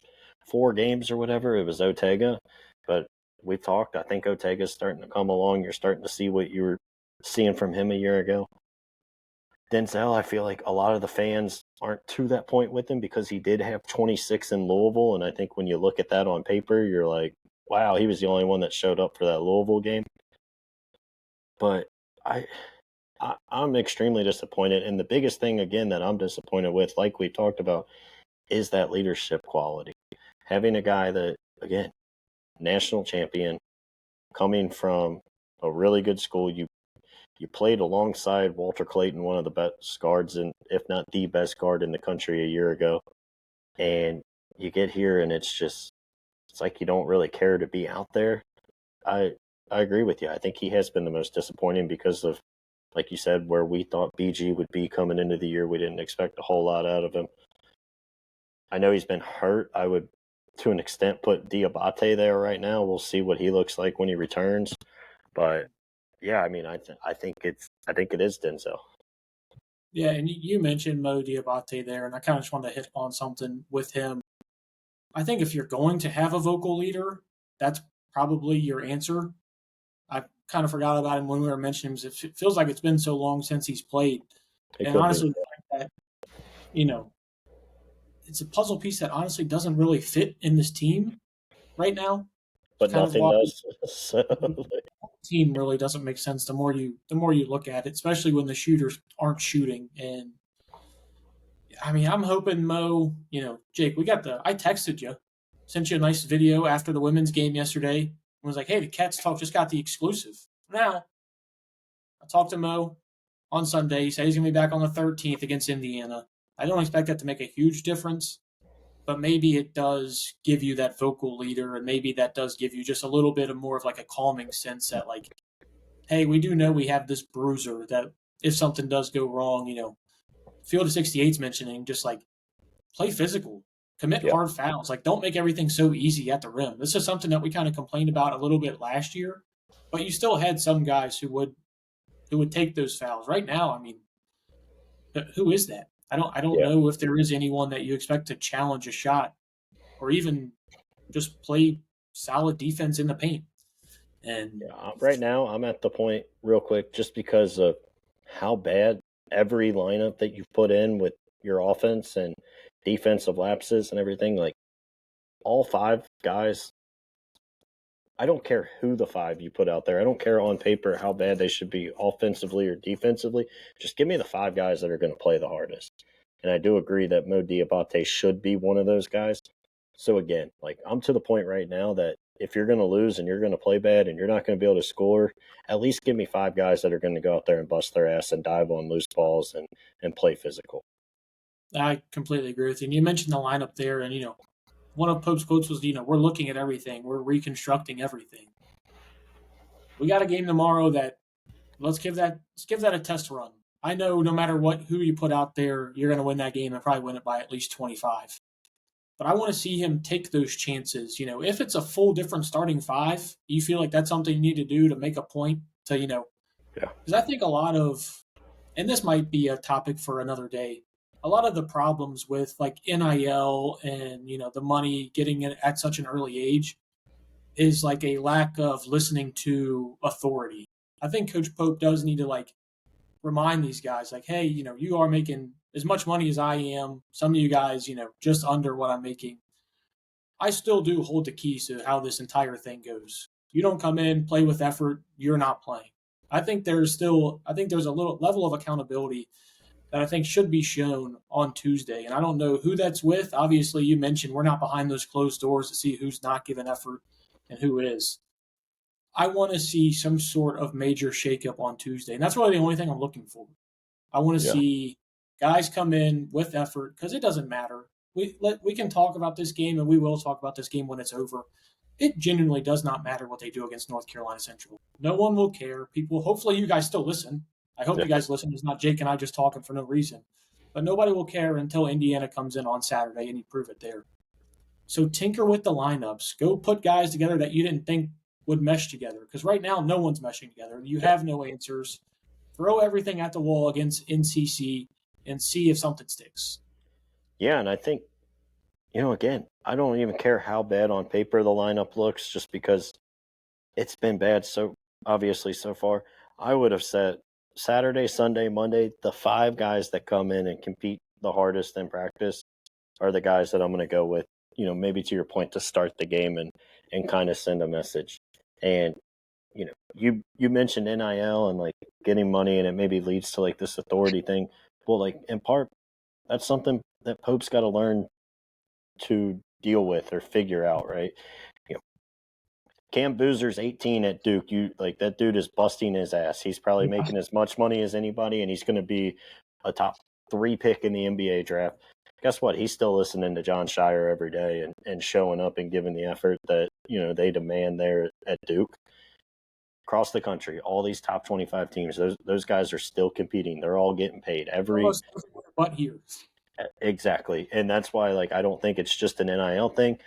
4 games or whatever, it was Ortega. But we've talked. I think Ortega's starting to come along. You're starting to see what you were seeing from him a year ago. Denzel, I feel like a lot of the fans aren't to that point with him because he did have 26 in Louisville. And I think when you look at that on paper, you're like, wow, he was the only one that showed up for that Louisville game. But I'm extremely disappointed. And the biggest thing, again, that I'm disappointed with, like we talked about, is that leadership quality. Having a guy that, again, national champion, coming from a really good school. You played alongside Walter Clayton, one of the best guards, and if not the best guard in the country a year ago. And you get here, and it's like you don't really care to be out there. I I agree with you. I think he has been the most disappointing because of, like you said, where we thought BG would be coming into the year. We didn't expect a whole lot out of him. I know he's been hurt. I would, to an extent, put Diabate there right now. We'll see what he looks like when he returns. But yeah, I mean, I think it is Denzel. Yeah, and you mentioned Mo Diabate there, and I kind of just wanted to hit on something with him. I think if you're going to have a vocal leader, that's probably your answer. I kind of forgot about him when we were mentioning him. It feels like it's been so long since he's played. It And could be. honestly, the fact that, you know, it's a puzzle piece that honestly doesn't really fit in this team right now. It's But kind of nothing why does. So the team really doesn't make sense the more you look at it, especially when the shooters aren't shooting. And I mean, I'm hoping Mo, Jake, I texted you, sent you a nice video after the women's game yesterday, and was like, hey, the Cats talk just got the exclusive. Now, I talked to Mo on Sunday. He said he's going to be back on the 13th against Indiana. I don't expect that to make a huge difference, but maybe it does give you that vocal leader, and maybe that does give you just a little bit of more of like a calming sense that, like, hey, we do know we have this bruiser that if something does go wrong, Field of 68's mentioning just like play physical, commit yeah, hard fouls. Like, don't make everything so easy at the rim. This is something that we kind of complained about a little bit last year, but you still had some guys who would take those fouls. Right now, I mean, who is that? I don't yeah, know if there is anyone that you expect to challenge a shot or even just play solid defense in the paint. And yeah. Right now, I'm at the point, real quick, just because of how bad every lineup that you've put in with your offense and defensive lapses and everything. Like all five guys, I don't care who the five you put out there. I don't care on paper how bad they should be offensively or defensively. Just give me the five guys that are going to play the hardest. And I do agree that Mo Diabate should be one of those guys. So again, like I'm to the point right now that if you're going to lose and you're going to play bad and you're not going to be able to score, at least give me five guys that are going to go out there and bust their ass and dive on loose balls and play physical. I completely agree with you. And you mentioned the lineup there, and one of Pope's quotes was, we're looking at everything, we're reconstructing everything. We got a game tomorrow that let's give that a test run. I know no matter who you put out there, you're going to win that game and probably win it by at least 25. But I want to see him take those chances. If it's a full different starting five, you feel like that's something you need to do to make a point to, Yeah. because I think a lot of, and this might be a topic for another day, a lot of the problems with like NIL and, the money getting it at such an early age is like a lack of listening to authority. I think Coach Pope does need to like remind these guys, like, hey, you are making as much money as I am. Some of you guys, just under what I'm making. I still do hold the keys to how this entire thing goes. You don't come in, play with effort, you're not playing. I think there's a little level of accountability that I think should be shown on Tuesday. And I don't know who that's with. Obviously, you mentioned we're not behind those closed doors to see who's not giving effort and who is. I want to see some sort of major shakeup on Tuesday. And that's really the only thing I'm looking for. I want to Yeah. see guys come in with effort because it doesn't matter. We can talk about this game and we will talk about this game when it's over. It genuinely does not matter what they do against North Carolina Central. No one will care. People, hopefully, you guys still listen. I hope Yeah. you guys listen. It's not Jake and I just talking for no reason. But nobody will care until Indiana comes in on Saturday and you prove it there. So tinker with the lineups. Go put guys together that you didn't think would mesh together. Because right now, no one's meshing together. You Yeah. have no answers. Throw everything at the wall against NCC and see if something sticks. Yeah. And I think, again, I don't even care how bad on paper the lineup looks just because it's been bad so obviously so far. I would have said Saturday, Sunday, Monday, the five guys that come in and compete the hardest in practice are the guys that I'm going to go with, maybe to your point, to start the game and kind of send a message. And you mentioned NIL and like getting money, and it maybe leads to like this authority thing. Well, like in part, that's something that Pope's got to learn to deal with or figure out, right? You know, Cam Boozer's 18 at Duke. You like that dude is busting his ass. He's probably making as much money as anybody, and he's going to be a top 3 pick in the NBA draft. Guess what? He's still listening to John Shire every day and showing up and giving the effort that they demand there at Duke. Across the country, all these top 25 teams, those guys are still competing. They're all getting paid Almost but here. Exactly, and that's why I don't think it's just an NIL thing.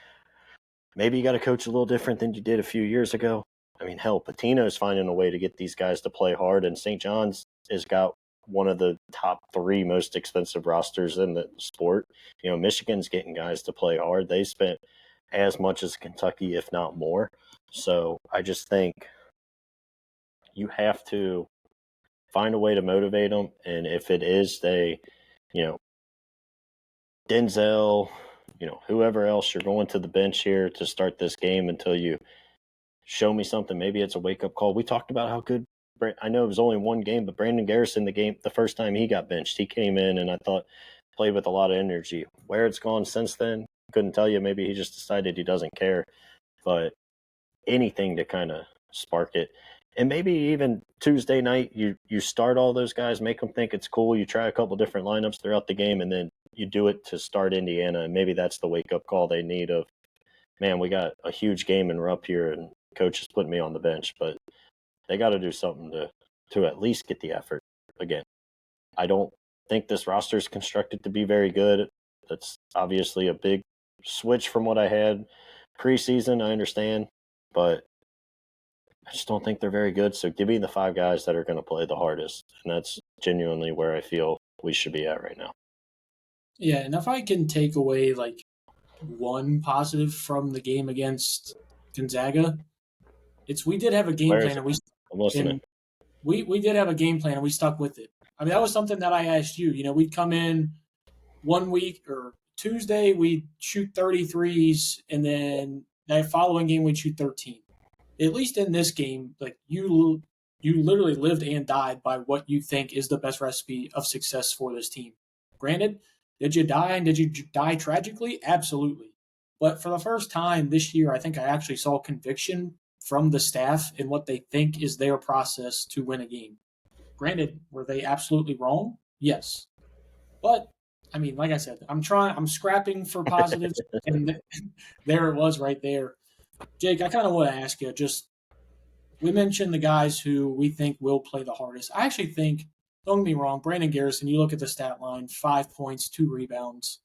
Maybe you got to coach a little different than you did a few years ago. I mean, hell, Patino's finding a way to get these guys to play hard, and St. John's has got one of the top 3 most expensive rosters in the sport. Michigan's getting guys to play hard. They spent as much as Kentucky, if not more. So I just think you have to find a way to motivate them. And if it is Denzel, whoever else, you're going to the bench here to start this game until you show me something. Maybe it's a wake-up call. We talked about how good I know it was only one game, but Brandon Garrison, the first time he got benched, he came in and I thought played with a lot of energy. Where it's gone since then, couldn't tell you. Maybe he just decided he doesn't care. But anything to kind of spark it. And maybe even Tuesday night, you start all those guys, make them think it's cool. You try a couple different lineups throughout the game, and then you do it to start Indiana. And maybe that's the wake-up call they need of, man, we got a huge game and we're up here, and coach is putting me on the bench. But they got to do something to at least get the effort. Again, I don't think this roster is constructed to be very good. That's obviously a big switch from what I had preseason, I understand. But I just don't think they're very good. So give me the 5 guys that are going to play the hardest. And that's genuinely where I feel we should be at right now. Yeah, and if I can take away one positive from the game against Gonzaga, it's we did have a game plan and we did have a game plan and we stuck with it. I mean, that was something that I asked you. We'd come in one week or Tuesday, we'd shoot 33s, and then that following game we'd shoot 13. At least in this game, you literally lived and died by what you think is the best recipe of success for this team. Granted, did you die and did you die tragically? Absolutely. But for the first time this year, I think I actually saw conviction from the staff in what they think is their process to win a game. Granted, were they absolutely wrong? Yes. But I mean, like I said, I'm scrapping for positives, and there it was right there. Jake, I kind of want to ask you, we mentioned the guys who we think will play the hardest. I actually think, don't get me wrong, Brandon Garrison, you look at the stat line, 5 points, 2 rebounds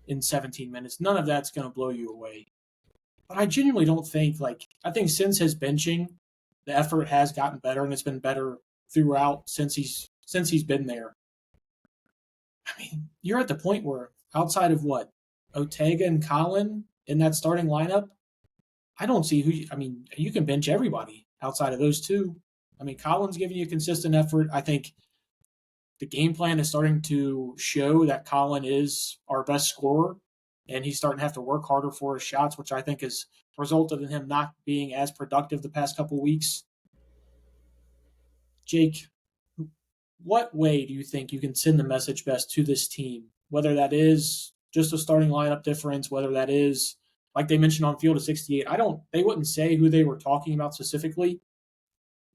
in 17 minutes. None of that's going to blow you away. But I genuinely don't think, I think since his benching, the effort has gotten better, and it's been better throughout since he's been there. I mean, you're at the point where outside of what, Ortega and Collin in that starting lineup, I don't see you can bench everybody outside of those 2. I mean, Collin's giving you consistent effort. I think the game plan is starting to show that Collin is our best scorer, and he's starting to have to work harder for his shots, which I think has resulted in him not being as productive the past couple of weeks. Jake, what way do you think you can send the message best to this team? Whether that is just a starting lineup difference, whether that is, like they mentioned on Field of 68, they wouldn't say who they were talking about specifically.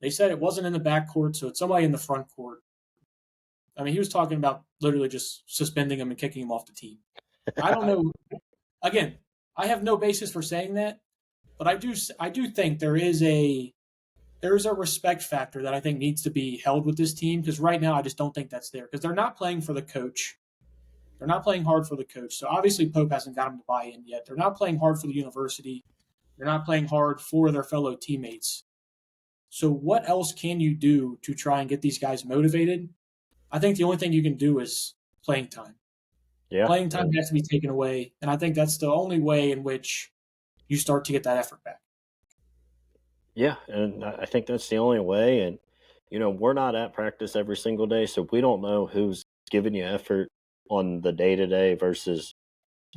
They said it wasn't in the backcourt, so it's somebody in the front court. I mean, he was talking about literally just suspending him and kicking him off the team. I don't know. Again, I have no basis for saying that, but I do think there is a respect factor that I think needs to be held with this team, because right now I just don't think that's there, because they're not playing for the coach. They're not playing hard for the coach. So obviously Pope hasn't got them to buy in yet. They're not playing hard for the university. They're not playing hard for their fellow teammates. So what else can you do to try and get these guys motivated? I think the only thing you can do is playing time. Yeah. Playing time has to be taken away, and I think that's the only way in which you start to get that effort back. Yeah, and I think that's the only way. And, we're not at practice every single day, so we don't know who's giving you effort on the day-to-day versus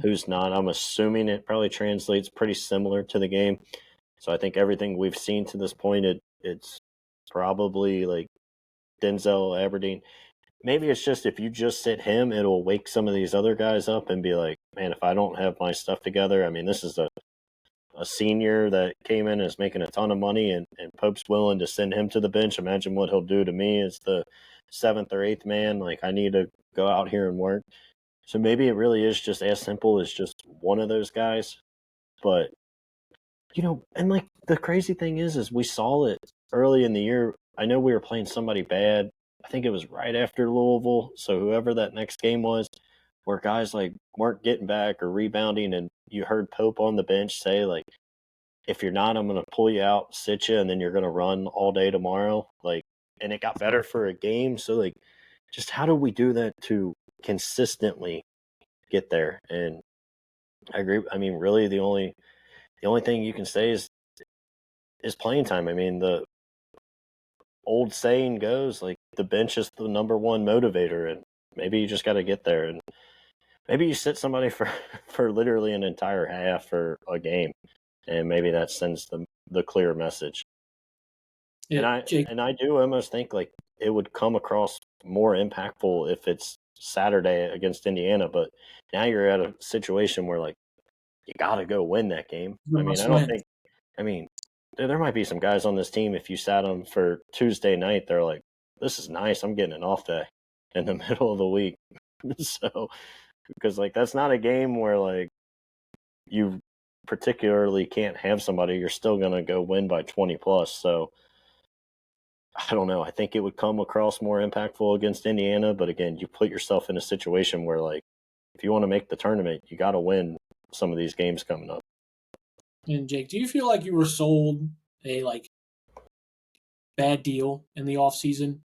who's not. I'm assuming it probably translates pretty similar to the game. So I think everything we've seen to this point, it's probably like Denzel Aberdeen. Maybe it's just if you just sit him, it'll wake some of these other guys up and be like, man, if I don't have my stuff together, I mean, this is a senior that came in and is making a ton of money, and Pope's willing to send him to the bench. Imagine what he'll do to me as the seventh or eighth man. Like, I need to go out here and work. So maybe it really is just as simple as just one of those guys. But, and like the crazy thing is we saw it early in the year. I know we were playing somebody bad. I think it was right after Louisville. So whoever that next game was, where guys like weren't getting back or rebounding, and you heard Pope on the bench say like, if you're not, I'm going to pull you out, sit you, and then you're going to run all day tomorrow. Like, and it got better for a game. So like, just how do we do that to consistently get there? And I agree. I mean, really, the only thing you can say is playing time. I mean, the old saying goes like the bench is the number one motivator, and maybe you just got to get there, and maybe you sit somebody for for literally an entire half or a game, and maybe that sends the clear message. Yeah, Jake. And I do almost think like it would come across more impactful if it's Saturday against Indiana, but now you're at a situation where like you got to go win that game. You I mean, must I don't win. think. I mean, there might be some guys on this team. If you sat them for Tuesday night, they're like, "This is nice. I'm getting an off day in the middle of the week." So, because like that's not a game where like you particularly can't have somebody. You're still gonna go win by 20 plus. So I don't know. I think it would come across more impactful against Indiana, but again, you put yourself in a situation where like if you want to make the tournament, you got to win some of these games coming up. And Jake, do you feel like you were sold a bad deal in the off season?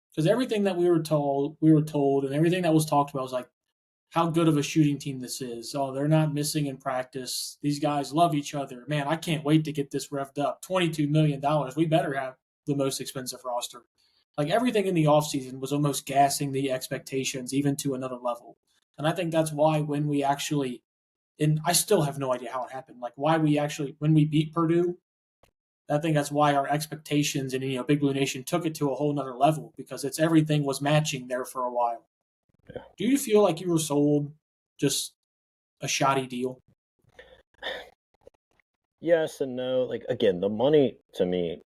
Because everything that we were told, and everything that was talked about was like how good of a shooting team this is. Oh, they're not missing in practice. These guys love each other. Man, I can't wait to get this revved up. $22 million. We better have the most expensive roster. Like everything in the offseason was almost gassing the expectations even to another level. And I think that's why when we actually, and I still have no idea how it happened, like why we actually, when we beat Purdue, I think that's why our expectations and Big Blue Nation took it to a whole nother level because it's everything was matching there for a while. Yeah. Do you feel like you were sold just a shoddy deal? Yes and no. Like again, the money to me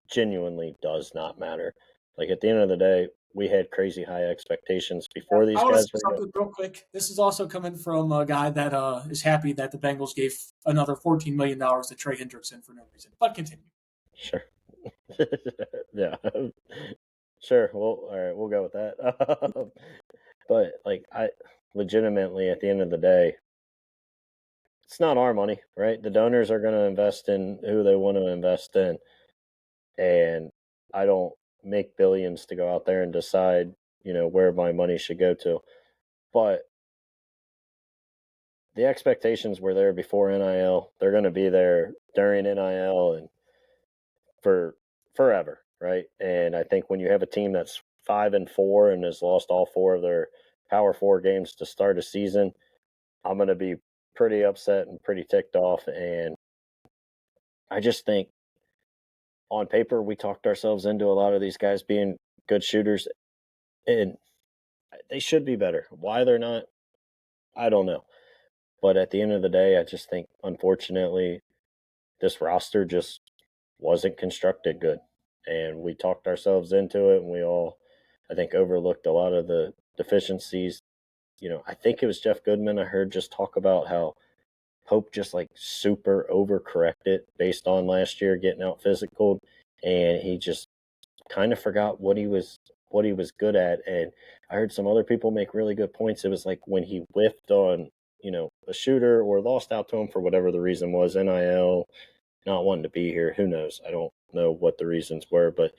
genuinely does not matter. Like at the end of the day, we had crazy high expectations before I these want to guys say were good. something real quick. This is also coming from a guy that is happy that the Bengals gave another $14 million to Trey Hendrickson for no reason. But continue. Sure. Yeah. Sure. Well, all right, we'll go with that. But like I legitimately at the end of the day, it's not our money, right? The donors are going to invest in who they want to invest in, and I don't make billions to go out there and decide, where my money should go to. But the expectations were there before NIL. They're going to be there during NIL and for forever, right? And I think when you have a team that's 5-4 and has lost all four of their Power Four games to start a season, I'm going to be pretty upset and pretty ticked off. And I just think on paper, we talked ourselves into a lot of these guys being good shooters, and they should be better. Why they're not, I don't know. But at the end of the day, I just think, unfortunately, this roster just wasn't constructed good. And we talked ourselves into it, and we all, I think, overlooked a lot of the deficiencies. I think it was Jeff Goodman I heard just talk about how Pope just like super overcorrected based on last year getting out physical, and he just kind of forgot what he was good at. And I heard some other people make really good points. It was like when he whiffed on a shooter or lost out to him for whatever the reason was, NIL, not wanting to be here, who knows, I don't know what the reasons were, but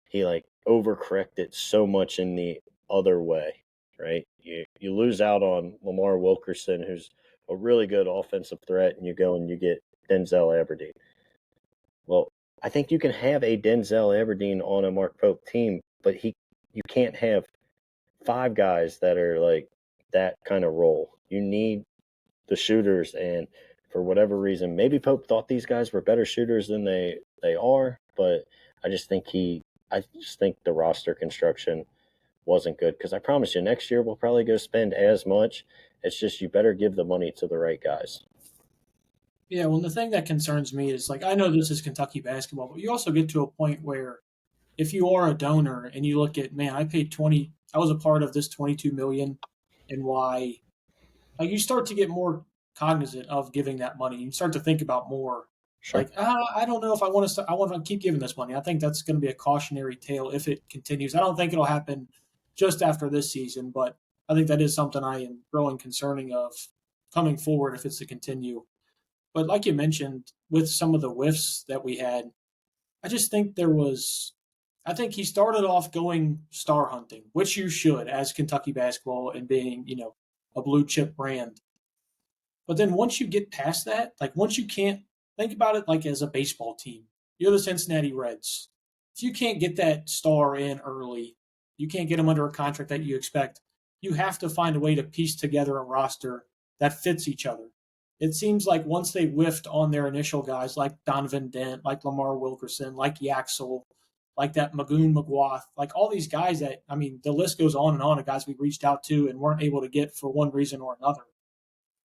he like overcorrected so much in the other way, right? You lose out on Lamar Wilkerson, who's a really good offensive threat, and you go and you get Denzel Aberdeen. Well, I think you can have a Denzel Aberdeen on a Mark Pope team, but you can't have five guys that are like that kind of role. You need the shooters, and for whatever reason, maybe Pope thought these guys were better shooters than they are, but I just think the roster construction wasn't good because I promise you, next year we'll probably go spend as much. It's just you better give the money to the right guys. Yeah, well, the thing that concerns me is like I know this is Kentucky basketball, but you also get to a point where if you are a donor and you look at, man, I paid 20, I was a part of this 22 million, and why, like you start to get more cognizant of giving that money. You start to think about more, Sure. like I don't know if I want to. I want to keep giving this money. I think that's going to be a cautionary tale if it continues. I don't think it'll happen just after this season, but I think that is something I am growing concerning of coming forward if it's to continue. But like you mentioned, with some of the whiffs that we had, I just think there was. I think he started off going star hunting, which you should as Kentucky basketball and being, a blue chip brand. But then once you get past that, like once you can't think about it like as a baseball team, you're the Cincinnati Reds. If you can't get that star in early, you can't get them under a contract that you expect. You have to find a way to piece together a roster that fits each other. It seems like once they whiffed on their initial guys like Donovan Dent, like Lamar Wilkerson, like Yaxel, like that Magoon McGuath, like all these guys that, I mean, the list goes on and on of guys we reached out to and weren't able to get for one reason or another.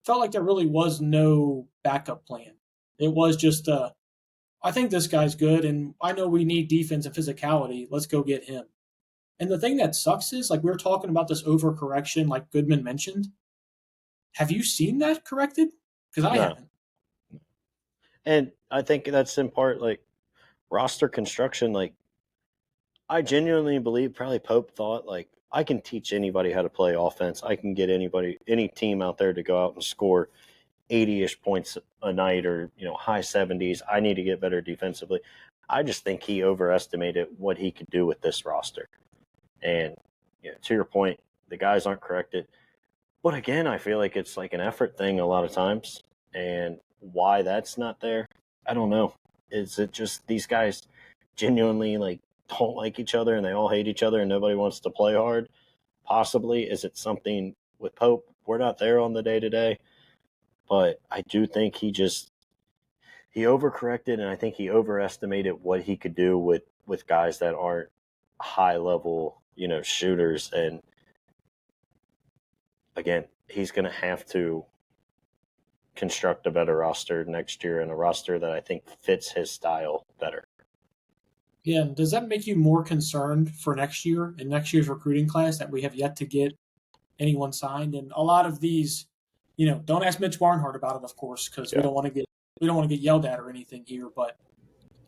Felt like there really was no backup plan. It was just, I think this guy's good, and I know we need defense and physicality. Let's go get him. And the thing that sucks is, like, we were talking about this overcorrection, like Goodman mentioned. Have you seen that corrected? Because I No. haven't. And I think that's in part like roster construction. Like, I genuinely believe probably Pope thought, like, I can teach anybody how to play offense. I can get any team out there to go out and score 80-ish points a night or, high 70s. I need to get better defensively. I just think he overestimated what he could do with this roster. And to your point, the guys aren't corrected. But again, I feel like it's like an effort thing a lot of times. And why that's not there, I don't know. Is it just these guys genuinely like don't like each other and they all hate each other and nobody wants to play hard? Possibly. Is it something with Pope? We're not there on the day to day, but I do think he overcorrected and I think he overestimated what he could do with guys that aren't high level, shooters. And again, he's going to have to construct a better roster next year and a roster that I think fits his style better. Yeah, and does that make you more concerned for next year and next year's recruiting class that we have yet to get anyone signed? And a lot of these, don't ask Mitch Barnhart about it, of course, because Yeah. we don't want to get yelled at or anything here. But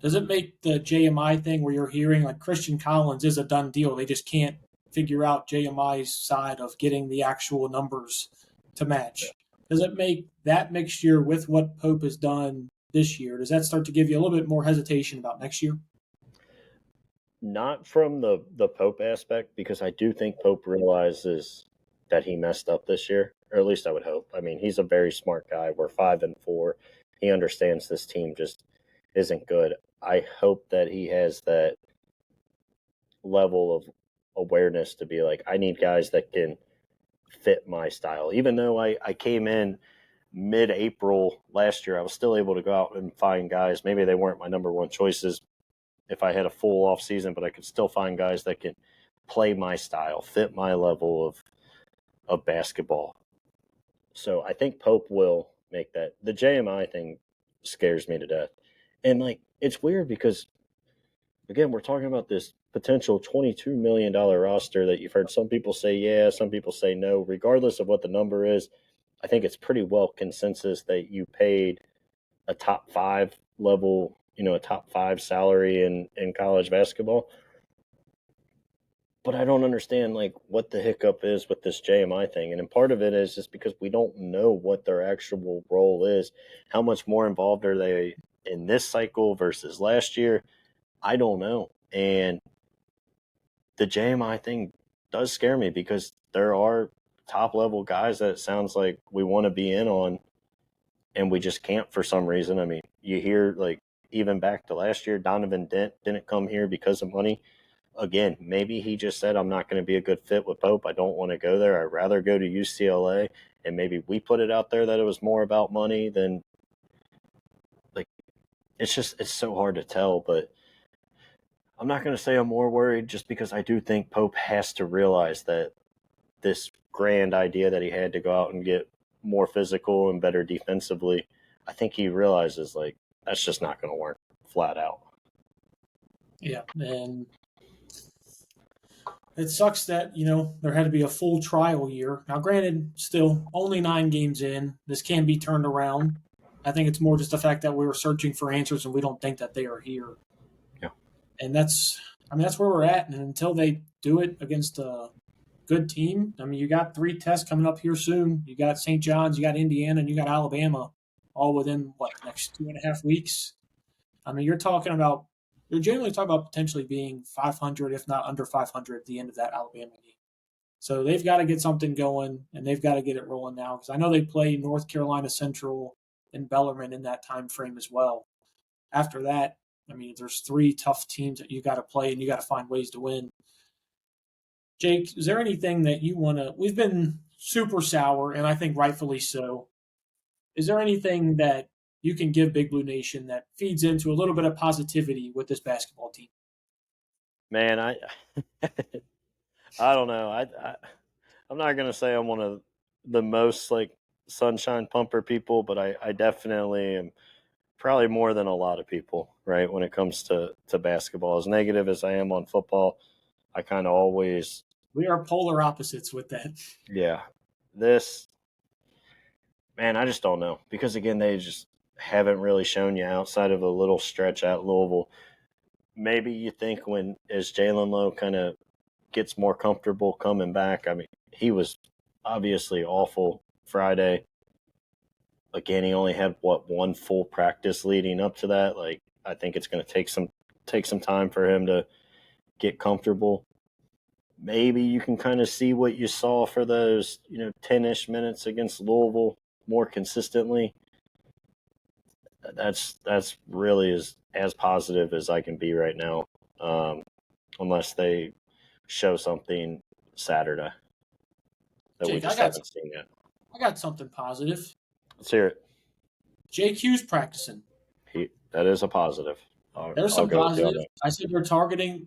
does it make the JMI thing where you're hearing like Christian Collins is a done deal? They just can't figure out JMI's side of getting the actual numbers to match. Does it make that mixture with what Pope has done this year? Does that start to give you a little bit more hesitation about next year? Not from the Pope aspect, because I do think Pope realizes that he messed up this year, or at least I would hope. I mean, he's a very smart guy. We're 5-4. He understands this team just isn't good. I hope that he has that level of awareness to be like, I need guys that can fit my style. Even though I came in mid-April last year, I was still able to go out and find guys. Maybe they weren't my number one choices if I had a full off season, but I could still find guys that can play my style, fit my level of basketball. So I think Pope will make that. The JMI thing scares me to death. And like it's weird because again, we're talking about this potential $22 million roster that you've heard some people say yeah, some people say no. Regardless of what the number is, I think it's pretty well consensus that you paid a top five level, a top five salary in college basketball. But I don't understand like what the hiccup is with this JMI thing. And part of it is just because we don't know what their actual role is. How much more involved are they in this cycle versus last year? I don't know. And the JMI thing does scare me because there are top level guys that it sounds like we want to be in on and we just can't for some reason. I mean, you hear like even back to last year, Donovan Dent didn't come here because of money. Again, maybe he just said, I'm not going to be a good fit with Pope. I don't want to go there. I'd rather go to UCLA. And maybe we put it out there that it was more about money than like, it's so hard to tell. But I'm not going to say I'm more worried just because I do think Pope has to realize that this grand idea that he had to go out and get more physical and better defensively, I think he realizes like that's just not going to work flat out. Yeah, and it sucks that, there had to be a full trial year. Now, granted, still only 9 games in. This can be turned around. I think it's more just the fact that we were searching for answers and we don't think that they are here. Yeah. And that's where we're at. And until they do it against a good team, you got 3 tests coming up here soon. You got St. John's, you got Indiana, and you got Alabama, all within the next 2.5 weeks. You're generally talking about potentially being 500, if not under 500, at the end of that Alabama game. So they've got to get something going, and they've got to get it rolling now because I know they play North Carolina Central and Bellarmine in that time frame as well. After that, there's 3 tough teams that you got to play, and you got to find ways to win. Jake, is there anything that you want to? We've been super sour, and I think rightfully so. Is there anything that you can give Big Blue Nation that feeds into a little bit of positivity with this basketball team? Man, I don't know. I'm not gonna say I'm one of the most like sunshine pumper people, but I definitely am probably more than a lot of people, right? When it comes to basketball, as negative as I am on football, I kind of always We are polar opposites with that. yeah. This man, I just don't know because again, they just haven't really shown you outside of a little stretch at Louisville. Maybe you think when as Jalen Lowe kind of gets more comfortable coming back. I mean, he was obviously awful Friday. Again, he only had one full practice leading up to that. Like, I think it's going to take some time for him to get comfortable. Maybe you can kind of see what you saw for those 10-ish minutes against Louisville more consistently. That's really as positive as I can be right now, unless they show something Saturday that we Jake, just haven't seen yet. I got something positive. Let's hear it. Jake Hughes practicing. That is a positive. There's some positive. They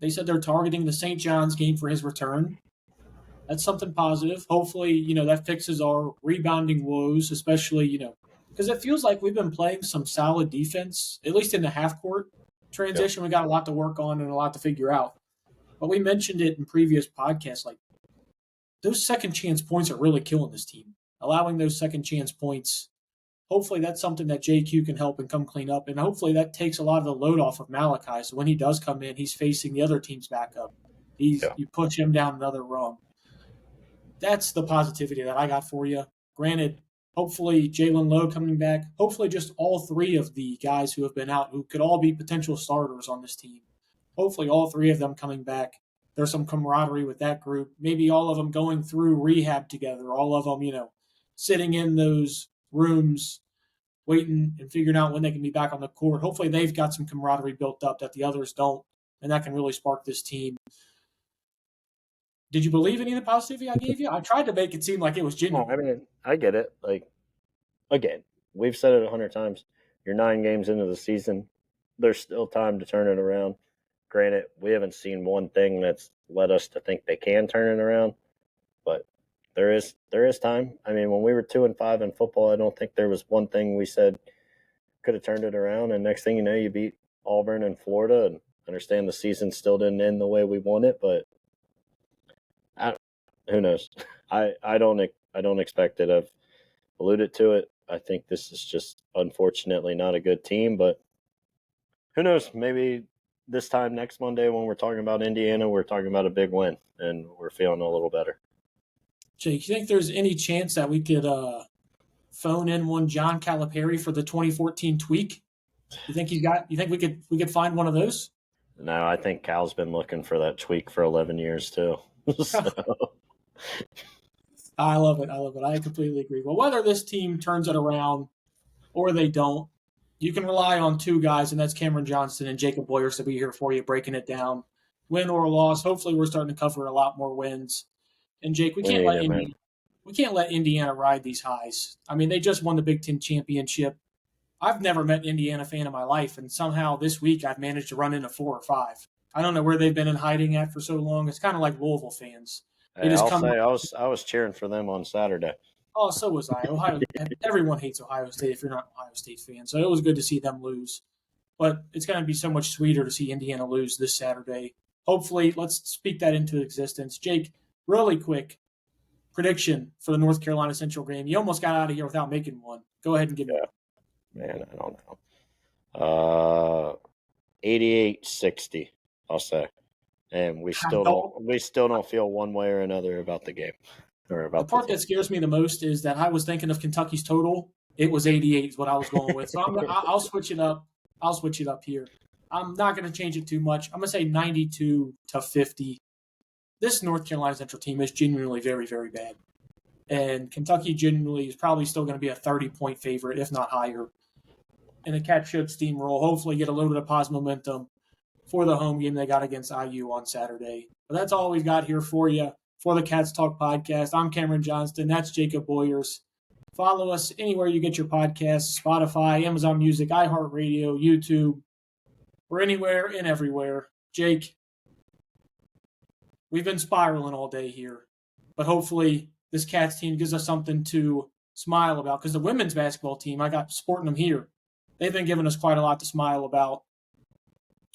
said they're targeting the St. John's game for his return. That's something positive. Hopefully, that fixes our rebounding woes, especially, because it feels like we've been playing some solid defense, at least in the half court transition. Yep. We got a lot to work on and a lot to figure out. But we mentioned it in previous podcasts, like those second chance points are really killing this team. Allowing those second chance points, hopefully that's something that JQ can help and come clean up. And hopefully that takes a lot of the load off of Malachi. So when he does come in, he's facing the other team's backup. You push him down another rung. That's the positivity that I got for you. Granted, hopefully Jalen Lowe coming back. Hopefully just all 3 of the guys who have been out, who could all be potential starters on this team. Hopefully all 3 of them coming back. There's some camaraderie with that group. Maybe all of them going through rehab together. All of them, sitting in those rooms, waiting and figuring out when they can be back on the court. Hopefully they've got some camaraderie built up that the others don't, and that can really spark this team. Did you believe any of the positivity I gave you? I tried to make it seem like it was genuine. I mean, I get it. Like, again, we've said it 100 times. You're 9 games into the season. There's still time to turn it around. Granted, we haven't seen one thing that's led us to think they can turn it around, but there is time. I mean, when we were 2-5 in football, I don't think there was one thing we said could have turned it around. And next thing you know, you beat Auburn and Florida. And I understand the season still didn't end the way we want it, but who knows? I don't expect it. I've alluded to it. I think this is just unfortunately not a good team, but who knows? Maybe this time next Monday when we're talking about Indiana, we're talking about a big win and we're feeling a little better. Jake, you think there's any chance that we could phone in one John Calipari for the 2014 tweak? You think we could find one of those? No, I think Cal's been looking for that tweak for 11 years too. So. I love it. I completely agree. Well, whether this team turns it around or they don't, you can rely on 2 guys, and that's Cameron Johnston and Jacob Boyers to be here for you, breaking it down. Win or loss, hopefully we're starting to cover a lot more wins. And Jake, we can't let Indiana ride these highs. I mean, they just won the Big Ten championship. I've never met an Indiana fan in my life, and somehow this week I've managed to run into 4 or 5. I don't know where they've been in hiding at for so long. It's kind of like Louisville fans. They Hey, just I'll come. say I was cheering for them on Saturday. Oh, so was I. Ohio. Everyone hates Ohio State if you're not an Ohio State fan. So it was good to see them lose. But it's going to be so much sweeter to see Indiana lose this Saturday. Hopefully, let's speak that into existence. Jake, really quick prediction for the North Carolina Central game. You almost got out of here without making one. Go ahead and give me Yeah, man, I don't know. 88-60, I'll say. And we still don't feel one way or another about the game or the about the part team. that scares me the most is that I was thinking of Kentucky's total. It was 88 is what I was going with. So I'll switch it up. I'll switch it up here. I'm not going to change it too much. I'm going to say 92-50. This North Carolina Central team is genuinely very, very bad. And Kentucky genuinely is probably still going to be a 30-point favorite, if not higher. And the Cats should steamroll, hopefully get a little bit of positive momentum for the home game they got against IU on Saturday. But that's all we've got here for you for the Cats Talk podcast. I'm Cameron Johnston. That's Jacob Boyers. Follow us anywhere you get your podcasts, Spotify, Amazon Music, iHeartRadio, YouTube. We're anywhere and everywhere. Jake, we've been spiraling all day here. But hopefully this Cats team gives us something to smile about. Because the women's basketball team, I got sporting them here. They've been giving us quite a lot to smile about.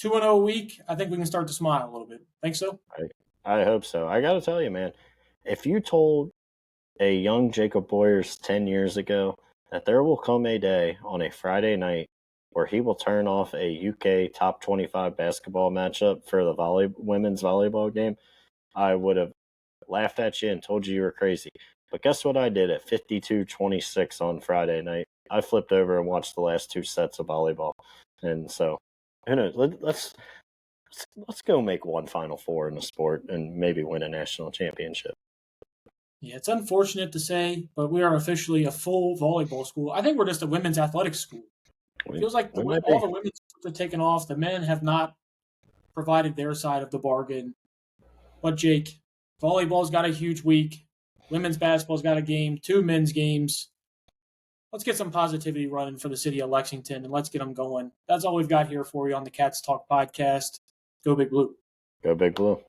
2-0 week, I think we can start to smile a little bit. Think so? I hope so. I got to tell you, man, if you told a young Jacob Boyers 10 years ago that there will come a day on a Friday night where he will turn off a UK top 25 basketball matchup for the women's volleyball game, I would have laughed at you and told you were crazy. But guess what I did at 52-26 on Friday night? I flipped over and watched the last two sets of volleyball. And so, who knows? Let's go make one Final Four in the sport and maybe win a national championship. Yeah, it's unfortunate to say, but we are officially a full volleyball school. I think we're just a women's athletics school. It feels like all the women's schools are taken off. The men have not provided their side of the bargain. But Jake, volleyball's got a huge week. Women's basketball's got a game, 2 men's games. Let's get some positivity running for the city of Lexington, and let's get them going. That's all we've got here for you on the Cats Talk podcast. Go Big Blue. Go Big Blue.